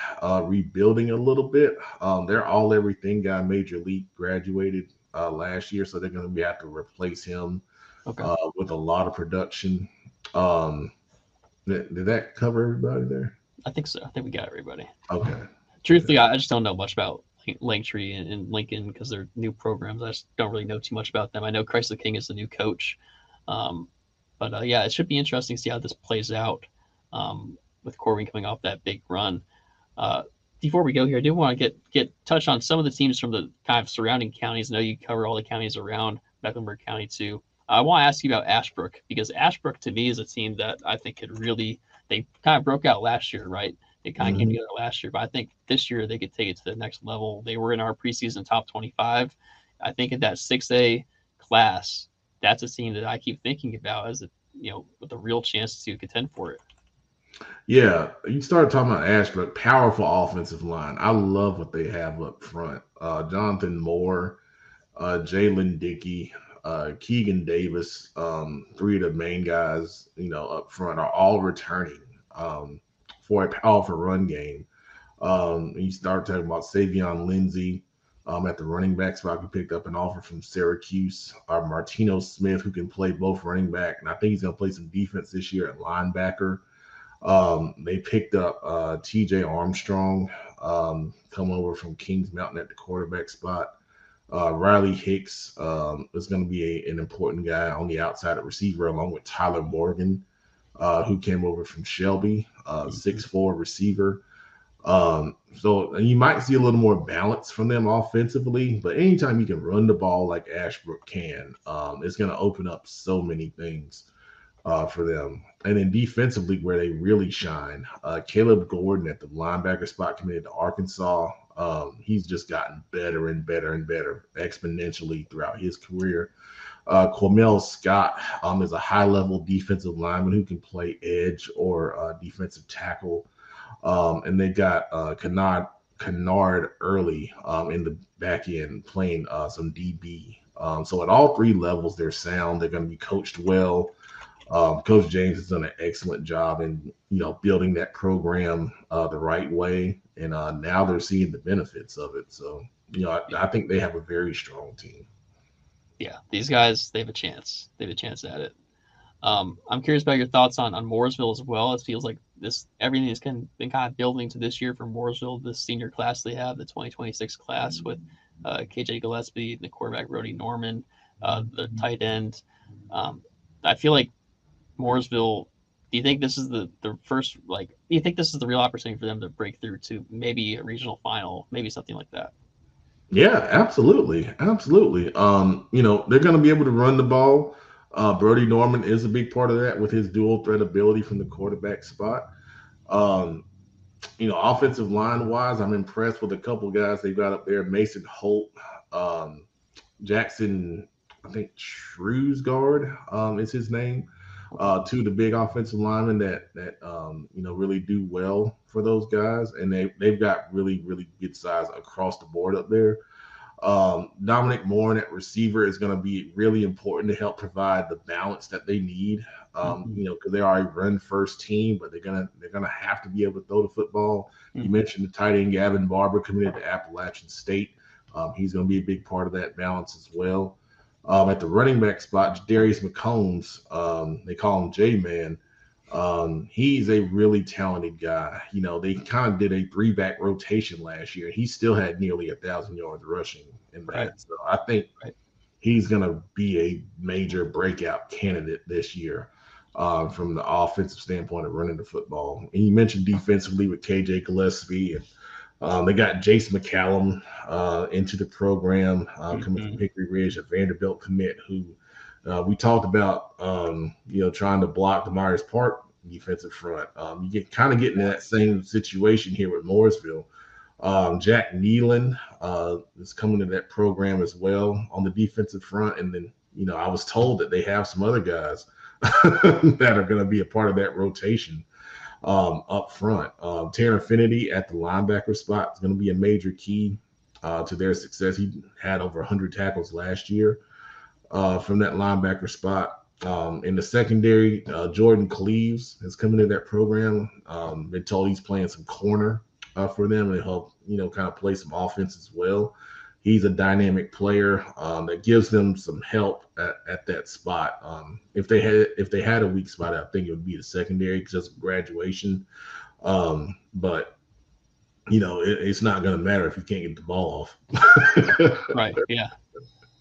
rebuilding a little bit. Their all everything guy, Major League, graduated last year, so they're going to have to replace him with a lot of production. Did that cover everybody there? I think so. I think we got everybody. Okay. Truthfully, I just don't know much about Langtree and Lincoln because they're new programs. I just don't really know too much about them. I know Christ the King is the new coach. But it should be interesting to see how this plays out with Corwin coming off that big run. Before we go here, I do want to get touch on some of the teams from the kind of surrounding counties. I know you cover all the counties around Mecklenburg County too. I want to ask you about Ashbrook because Ashbrook to me is a team that I think they kind of broke out last year, right? They kind of came together last year, but I think this year they could take it to the next level. They were in our preseason top 25. I think in that 6A class, that's a team that I keep thinking about as with a real chance to contend for it. Yeah, you started talking about Ashbrook, powerful offensive line. I love what they have up front. Jonathan Moore, Jalen Dickey, Keegan Davis, three of the main guys, up front are all returning for a powerful run game. You start talking about Savion Lindsay at the running back spot. We picked up an offer from Syracuse. Martino Smith, who can play both running back, and I think he's going to play some defense this year at linebacker. They picked up TJ Armstrong coming over from Kings Mountain at the quarterback spot. Riley Hicks is going to be an important guy on the outside at receiver, along with Tyler Morgan, who came over from Shelby, 6'4" receiver. So you might see a little more balance from them offensively, but anytime you can run the ball like Ashbrook can, it's going to open up so many things for them. And then defensively, where they really shine, Caleb Gordon at the linebacker spot committed to Arkansas. He's just gotten better and better and better exponentially throughout his career. Cormel Scott is a high-level defensive lineman who can play edge or defensive tackle. And they got Kennard Early in the back end playing some DB. So at all three levels, they're sound. They're going to be coached well. Coach James has done an excellent job in building that program the right way, and now they're seeing the benefits of it. So I think they have a very strong team. Yeah, these guys, they have a chance. They have a chance at it. I'm curious about your thoughts on Mooresville as well. It feels like everything has been kind of building to this year for Mooresville, this senior class they have, the 2026 class with KJ Gillespie, the quarterback Rody Norman, the tight end. I feel like Mooresville. Do you think this is the first? Do you think this is the real opportunity for them to break through to maybe a regional final, maybe something like that? Yeah, absolutely. Absolutely. They're going to be able to run the ball. Brody Norman is a big part of that with his dual threat ability from the quarterback spot. Offensive line wise, I'm impressed with a couple guys they've got up there. Mason Holt, Jackson, I think Shrewsguard is his name. Two of the big offensive linemen that really do well for those guys, and they've got really, really good size across the board up there. Dominic Moore at receiver is going to be really important to help provide the balance that they need. Because they are a run first team, but they're gonna have to be able to throw the football. You mentioned the tight end Gavin Barber committed to Appalachian State. He's going to be a big part of that balance as well. At the running back spot, Darius McCombs, they call him J-Man. He's a really talented guy. They kind of did a 3-back rotation last year. He still had nearly 1,000 yards rushing in that. Right. So I think he's going to be a major breakout candidate this year from the offensive standpoint of running the football. And you mentioned defensively with KJ Gillespie, and they got Jace McCallum into the program, coming from Hickory Ridge, a Vanderbilt commit who we talked about, trying to block the Myers Park defensive front. You kind of getting in that same situation here with Mooresville. Jack Nealon is coming to that program as well on the defensive front. And then, I was told that they have some other guys that are going to be a part of that rotation up front. Tanner Finity at the linebacker spot is going to be a major key to their success. He had over 100 tackles last year from that linebacker spot. In the secondary, Jordan Cleaves has come into that program. Been told he's playing some corner for them and help, kind of play some offense as well. He's a dynamic player that gives them some help at that spot. If they had a weak spot, I think it would be the secondary because of graduation. But it's not going to matter if you can't get the ball off. Right. Yeah.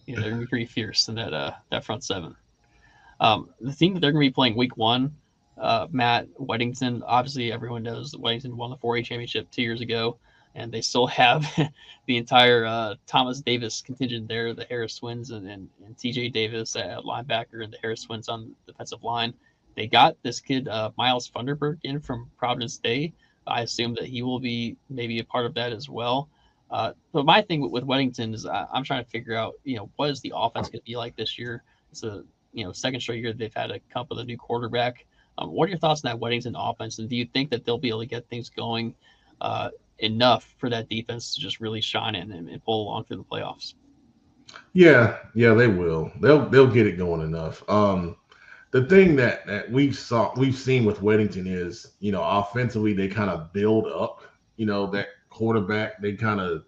Yeah, they're going to be pretty fierce in that front seven. The team that they're going to be playing week 1, Matt, Weddington. Obviously, everyone knows that Weddington won the 4A championship 2 years ago, and they still have the entire Thomas Davis contingent there, the Harris twins and TJ Davis at linebacker and the Harris twins on the defensive line. They got this kid, Miles Funderburg, in from Providence Day. I assume that he will be maybe a part of that as well. But my thing with Weddington is I'm trying to figure out, what is the offense going to be like this year? It's a second straight year they've had a cup with a new quarterback. What are your thoughts on that Weddington offense? And do you think that they'll be able to get things going enough for that defense to just really shine and pull along through the playoffs? Yeah, they will. They'll get it going enough. The thing that we've seen with Weddington is, offensively they kind of build up, that quarterback. They kind of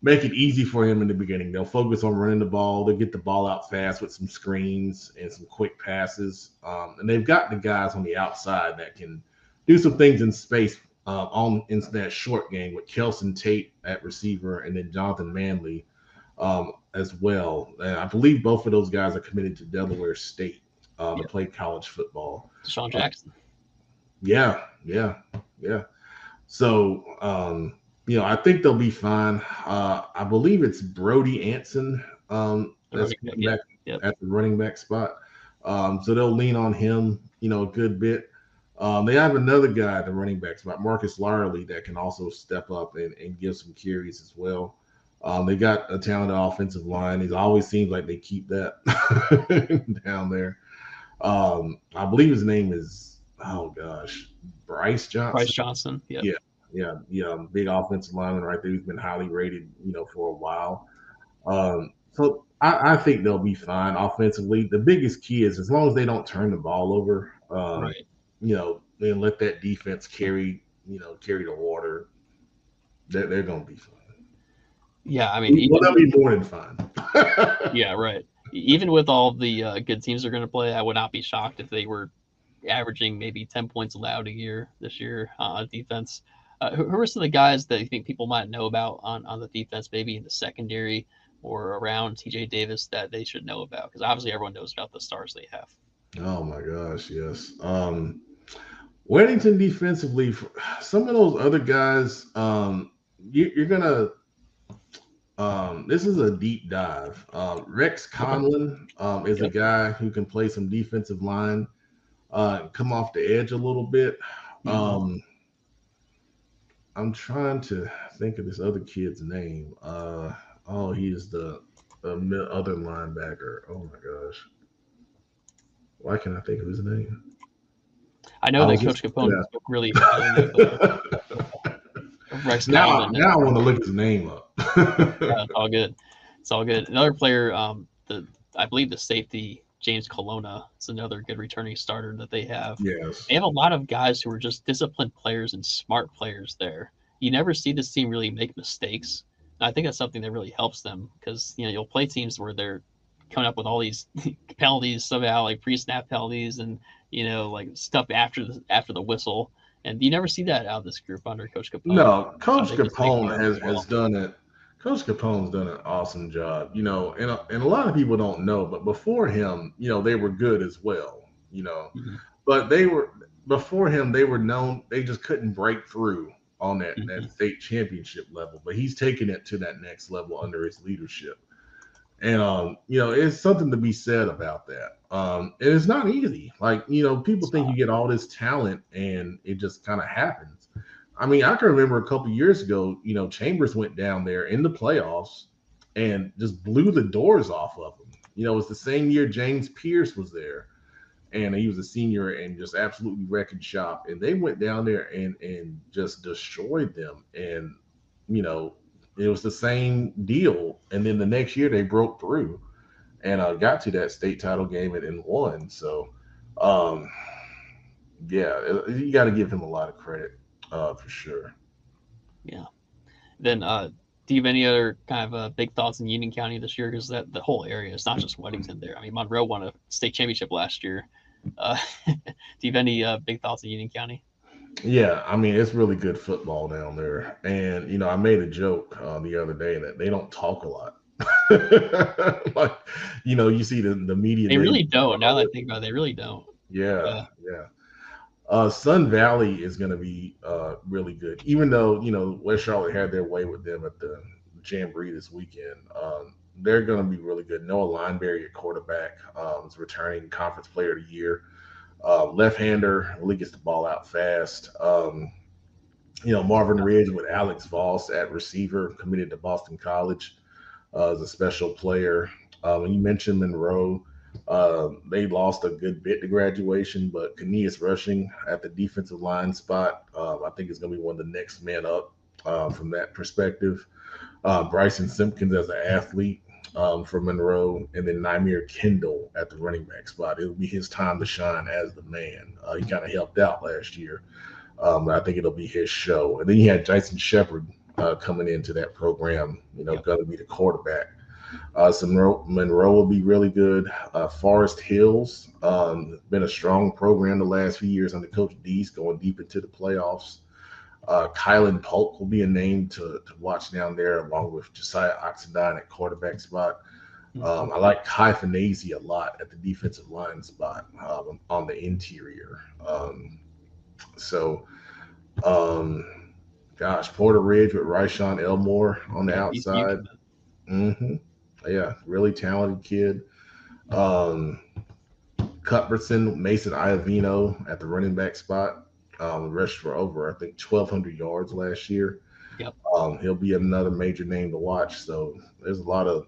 make it easy for him in the beginning. They'll focus on running the ball. They'll get the ball out fast with some screens and some quick passes. And they've got the guys on the outside that can do some things in space in that short game with Kelson Tate at receiver and then Jonathan Manley as well. And I believe both of those guys are committed to Delaware State to play college football. Deshaun Jackson. Yeah. So, I think they'll be fine. I believe it's Brody Anson The that's running back, coming yeah, back yep, at the running back spot. So they'll lean on him, a good bit. They have another guy at the running back spot, Marcus Larley, that can also step up and give some carries as well. They got a talented offensive line. It always seems like they keep that down there. I believe his name is, oh gosh, Bryce Bryce Johnson. Johnson, yep, Yeah, yeah, big offensive lineman right there. He's been highly rated, for a while. So I think they'll be fine offensively. The biggest key is as long as they don't turn the ball over, right, then let that defense carry the water. They're gonna be fine. yeah. I mean, Well, even they'll with be more than fine. yeah, right. Even with all the good teams they're going to play, I would not be shocked if they were averaging maybe 10 points allowed a year this year on defense. Who are some of the guys that you think people might know about on the defense, maybe in the secondary or around TJ Davis that they should know about? Because obviously everyone knows about the stars they have. Oh my gosh, yes. Weddington defensively, some of those other guys, you're gonna. This is a deep dive. Rex Okay. Conlon is a Yep. guy who can play some defensive line, come off the edge a little bit. Hmm. I'm trying to think of this other kid's name. Oh, he is the other linebacker. Oh my gosh, why can't I think of his name? I I know was that just Coach Capone spoke really highly of Rex now. Conlon. Now I want to look his name up. Yeah, it's all good. It's all good. Another player, the I believe the safety James Colonna is another good returning starter that they have. Yes. They have a lot of guys who are just disciplined players and smart players there. You never see this team really make mistakes. And I think that's something that really helps them because you'll play teams where they're coming up with all these penalties somehow, like pre-snap penalties and like stuff after the whistle, and you never see that out of this group under Coach Capone. No, Coach They just take Capone care of it has well. done it. Coach Capone's done an awesome job, and a lot of people don't know, but before him, they were good as well, Hmm. but they were before him, they were known, they just couldn't break through on that Hmm. state championship level, but he's taken it to that next level under his leadership. And it's something to be said about that. And it's not easy. Like, people It's think not. you get all this talent and it just kind of happens. I mean, I can remember a couple years ago, Chambers went down there in the playoffs and just blew the doors off of them. It was the same year James Pierce was there, and he was a senior and just absolutely wrecking shop. And they went down there and just destroyed them. And you know, it was the same deal. And then the next year they broke through and got to that state title game and won. So, um, yeah, you got to give him a lot of credit for sure. Yeah. Then, do you have any other kind of big thoughts in Union County this year? Because that the whole area is not just Weddington there. I mean, Monroe won a state championship last year. Do you have any big thoughts in Union County? Yeah, I mean it's really good football down there, and I made a joke the other day that they don't talk a lot. Like, you see the media They day. really don't. Now that I think about it, they really don't. Yeah, Yeah. yeah. Sun Valley is going to be really good, even though West Charlotte had their way with them at the Jamboree this weekend. They're going to be really good. Noah Lineberry at quarterback is returning conference player of the year. Left-hander really gets the ball out fast. Marvin Ridge with Alex Voss at receiver, committed to Boston College as a special player. When you mentioned Monroe, they lost a good bit to graduation, but Kanias Rushing at the defensive line spot, I think is going to be one of the next men up from that perspective. Bryson Simpkins as an athlete for Monroe, and then Nymir Kendall at the running back spot. It'll be his time to shine as the man. He kind of helped out last year. I think it'll be his show. And then you had Jason Shepard coming into that program, Yep. going to be the quarterback. So Monroe will be really good. Forest Hills, been a strong program the last few years under Coach Dees, going deep into the playoffs. Kylan Polk will be a name to watch down there, along with Josiah Oxendine at quarterback spot. Mhm. I like Kai Finazzi a lot at the defensive line spot on the interior. So, um, Porter Ridge with Ryshawn Elmore on the Yeah, ECU outside. commit. Yeah, really talented kid. Um, Cuthbertson, Mason Iovino at the running back spot. Rushed for over, I think, 1,200 yards last year. Yep. He'll be another major name to watch. So there's a lot of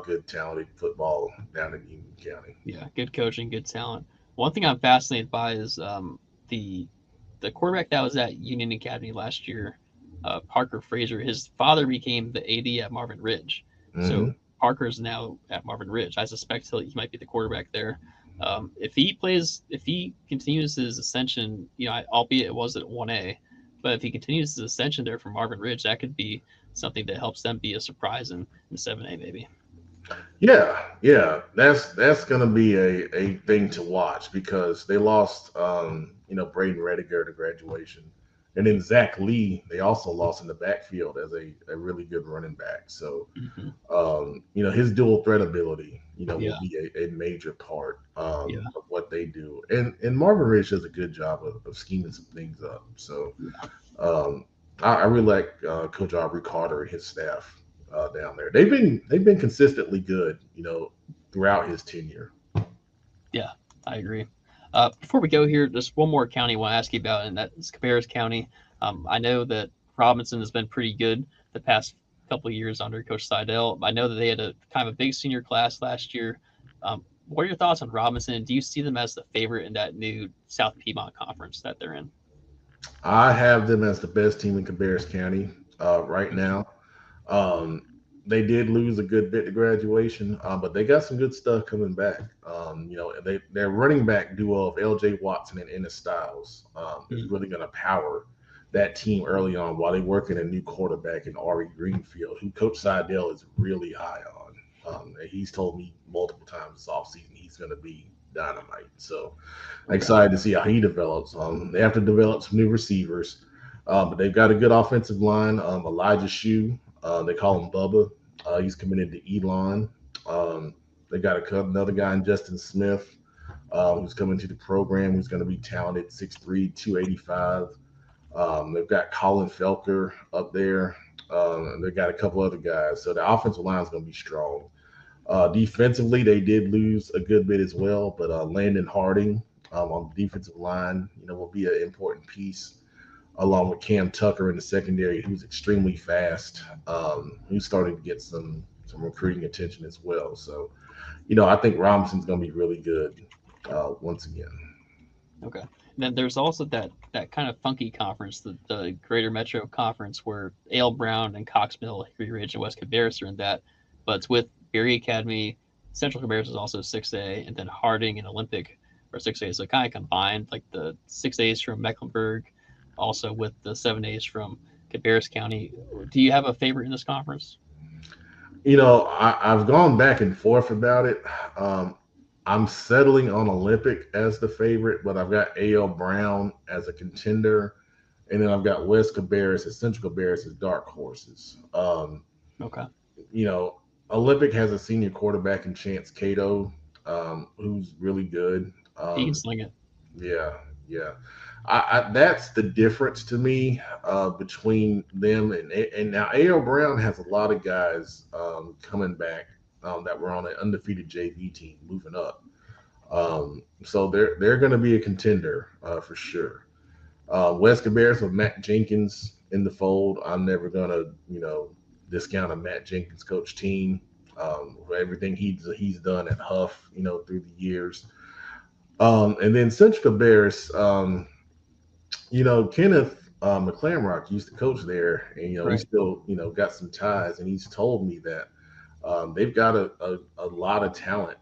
good talented football down in Union County. Yeah, good coaching, good talent. One thing I'm fascinated by is the the quarterback that was at Union Academy last year, Parker Frazier. His father became the AD at Marvin Ridge, Mm-hmm. so Parker's now at Marvin Ridge. I suspect he might be the quarterback there. If he continues his ascension, albeit it was at 1A, but if he continues his ascension there from Marvin Ridge, that could be something that helps them be a surprise in 7A maybe. Yeah, that's gonna be a thing to watch because they lost Braden Rediger to graduation, and then Zach Lee they also lost in the backfield as a really good running back. So Mm-hmm. his dual threat ability will Yeah, be a major part yeah, of what they do, and Marvin Ridge does a good job of scheming some things up. So yeah. um, I really like Coach Aubrey Carter and his staff down there. They've been consistently good, throughout his tenure. Yeah, I agree. Before we go here, just one more county I want to ask you about, and that's Cabarrus County. I know that Robinson has been pretty good the past couple of years under Coach Seidel. I know that they had a kind of a big senior class last year. What are your thoughts on Robinson? Do you see them as the favorite in that new South Piedmont Conference that they're in? I have them as the best team in Cabarrus County right Okay. now. Um, they did lose a good bit to graduation, but they got some good stuff coming back. Their running back duo of L.J. Watson and Ennis Styles is Mm, really going to power that team early on while they work in a new quarterback in Ari Greenfield, who Coach Seidel is really high on. He's told me multiple times this offseason he's going to be dynamite. So okay. excited to see how he develops. They have to develop some new receivers, but they've got a good offensive line. Elijah Shue, they call him Bubba. He's committed to Elon. Um, they got another guy in Justin Smith, who's coming to the program, who's going to be talented, 6'3", 285. They've got Colin Felker up there. They've got a couple other guys. So the offensive line is going to be strong. Defensively, they did lose a good bit as well, but Landon Harding on the defensive line, will be an important piece along with Cam Tucker in the secondary, who's extremely fast. Who's starting to get some recruiting attention as well. So, I think Robinson's going to be really good once again. Okay. And then there's also that kind of funky conference, the Greater Metro Conference, where Ale Brown and Cox Mill, Hickory Ridge, and West Cabarrus are in that. But it's with Berry Academy. Central Cabarrus is also 6A, and then Harding and Olympic are 6A. So it kind of combined like the 6As from Mecklenburg, also with the 7As from Cabarrus County. Do you have a favorite in this conference? I've gone back and forth about it. Um, I'm settling on Olympic as the favorite, but I've got A.L. Brown as a contender, and then I've got West Cabarrus and Central Cabarrus as dark horses. Okay. You know, Olympic has a senior quarterback in Chance Cato, who's really good. He can sling it. Yeah, yeah. That's the difference to me between them and now A.L. Brown has a lot of guys coming back that were on an undefeated JV team moving up. So they're going to be a contender for sure. West Cabarrus with Matt Jenkins in the fold. I'm never going to discount a Matt Jenkins coach team for everything he's done at Huff through the years. And then Central Cabarrus. Kenneth McClamrock used to coach there, and he's Right. still got some ties, and he's told me that they've got a lot of talent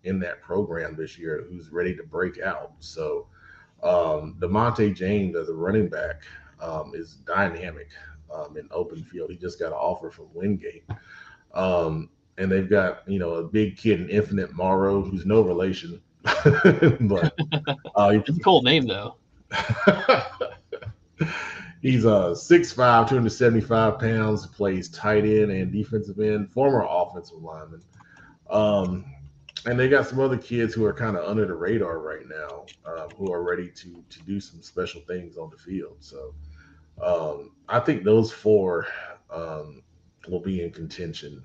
in that program this year who's ready to break out. So Demonte James as a running back is dynamic in open field. He just got an offer from Wingate. And they've got a big kid in Infinite Morrow who's no relation, but It's a cool name though. he's 6'5", 275 pounds, plays tight end and defensive end, former offensive lineman. And they got some other kids who are kind of under the radar right now, who are ready to do some special things on the field. So I think those four will be in contention,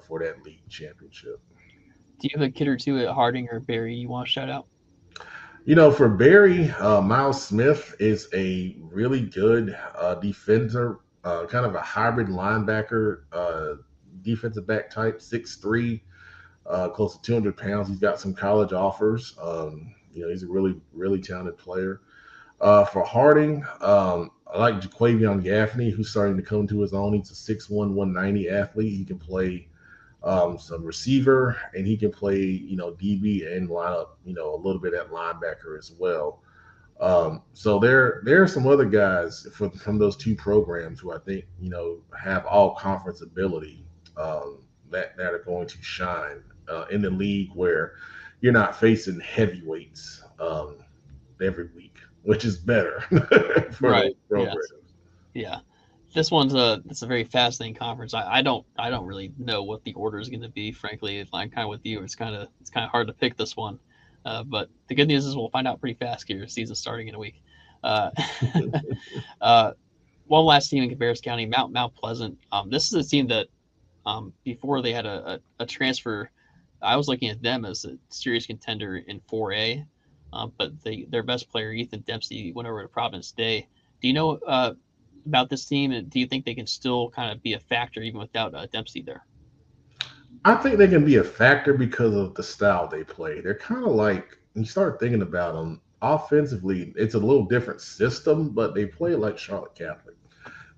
for that league championship. Do you have a kid or two at Harding or Barry you want to shout out? For Barry, Miles Smith is a really good defender, kind of a hybrid linebacker, defensive back type, 6'3", close to 200 pounds. He's got some college offers. He's a really, really talented player. For Harding, I like Jaquavion Gaffney, who's starting to come to his own. He's a 6'1", 190 athlete. He can play some receiver, and he can play, DB and line up, a little bit at linebacker as well. So there are some other guys from those two programs who I think, have all conference ability, that are going to shine in the league where you're not facing heavyweights every week, which is better for Right. those programs. Yeah. This it's a very fascinating conference. I don't really know what the order is going to be. Frankly, I'm kind of with you. It's kind of hard to pick this one. But the good news is we'll find out pretty fast here. Season starting in a week. Uh, one last team in Cabarrus County, Mount Pleasant. This is a team that before they had a transfer, I was looking at them as a serious contender in 4A. But their best player, Ethan Dempsey, went over to Providence Day. Do you know about this team, and do you think they can still kind of be a factor even without Dempsey there? I think they can be a factor because of the style they play. They're kind of like, you start thinking about them offensively, it's a little different system, but they play like Charlotte Catholic.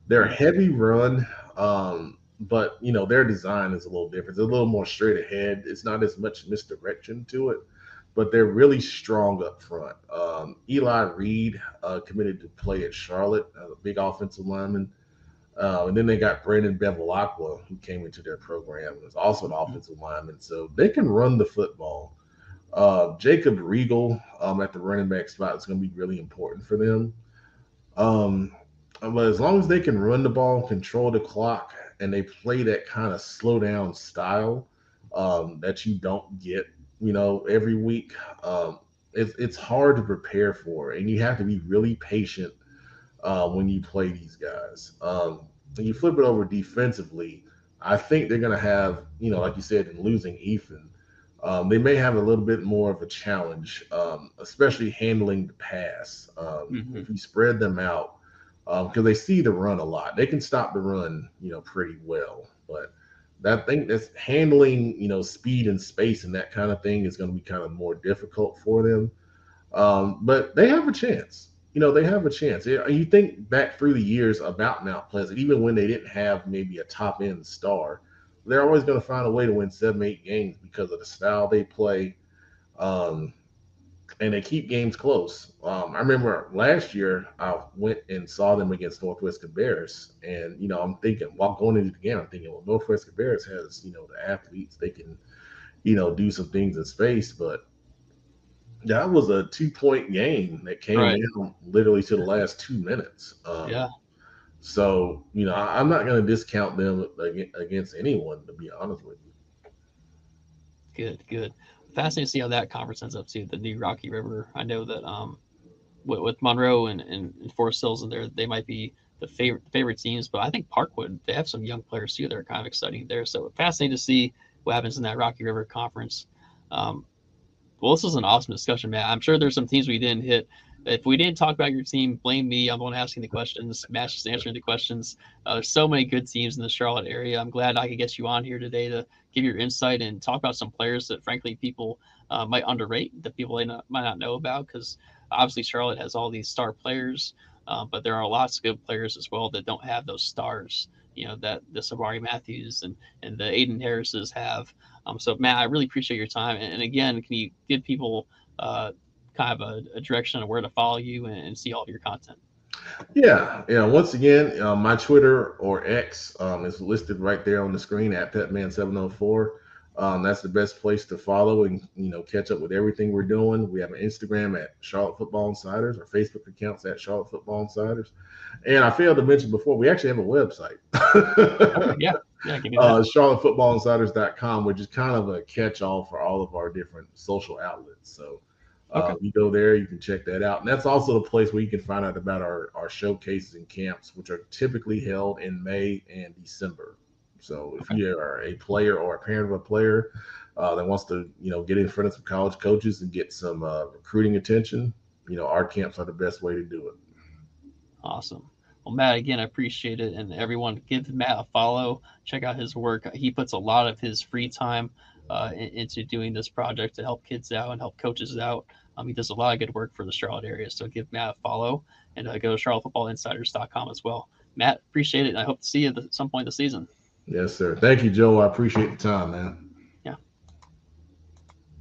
They're heavy run, but their design is a little different. It's a little more straight ahead. It's not as much misdirection to it, but they're really strong up front. Eli Reed committed to play at Charlotte, a big offensive lineman. And then they got Brandon Bevilacqua, who came into their program, was also an offensive lineman. So they can run the football. Jacob Regal at the running back spot is going to be really important for them. But as long as they can run the ball, control the clock, and they play that kind of slow down style that you don't get, every week, it's hard to prepare for, and you have to be really patient when you play these guys. When you flip it over defensively, I think they're going to have, like you said, in losing Ethan, they may have a little bit more of a challenge, especially handling the pass. If you spread them out, because they see the run a lot, they can stop the run, pretty well. But that thing that's handling, speed and space and that kind of thing is going to be kind of more difficult for them. But they have a chance. They have a chance. You think back through the years about Mount Pleasant, even when they didn't have maybe a top end star, they're always going to find a way to win 7-8 games because of the style they play. And they keep games close. I remember last year I went and saw them against Northwest Cabarrus, and I'm thinking while going into the game, I'm thinking, well, Northwest Cabarrus has the athletes, they can do some things in space, but that was a 2-point game that came down literally to the last 2 minutes. So I'm not going to discount them against anyone, to be honest with you. Good. Fascinating to see how that conference ends up too. The new Rocky River. I know that with Monroe and Forest Hills in there, they might be the favorite teams, but I think Parkwood, they have some young players too that are kind of exciting there. So fascinating to see what happens in that Rocky River conference. Well, this was an awesome discussion, man. I'm sure there's some teams we didn't hit. If we didn't talk about your team, blame me. I'm the one asking the questions. Matt's just answering the questions. There's so many good teams in the Charlotte area. I'm glad I could get you on here today to give your insight and talk about some players that, frankly, people might underrate, that people might not know about, because obviously Charlotte has all these star players, but there are lots of good players as well that don't have those stars, that the Sabari Matthews and the Aiden Harrises have. So, Matt, I really appreciate your time. And again, can you give people kind of a direction on where to follow you and see all of your content? Yeah. Once again, my Twitter or X is listed right there on the screen at Petman704. That's the best place to follow and catch up with everything we're doing. We have an Instagram at Charlotte Football Insiders, our Facebook accounts at Charlotte Football Insiders, and I failed to mention before, we actually have a website. Okay, CharlotteFootballInsiders.com, which is kind of a catch-all for all of our different social outlets. So Okay. You go there, you can check that out. And that's also the place where you can find out about our showcases and camps, which are typically held in May and December. So if Okay. you are a player or a parent of a player that wants to, get in front of some college coaches and get some recruiting attention, our camps are the best way to do it. Awesome. Well, Matt, again, I appreciate it. And everyone, give Matt a follow. Check out his work. He puts a lot of his free time into doing this project to help kids out and help coaches out. He does a lot of good work for the Charlotte area. So give Matt a follow and go to charlottefootballinsiders.com as well. Matt, appreciate it. And I hope to see you at some point this season. Yes, sir. Thank you, Joe. I appreciate the time, man.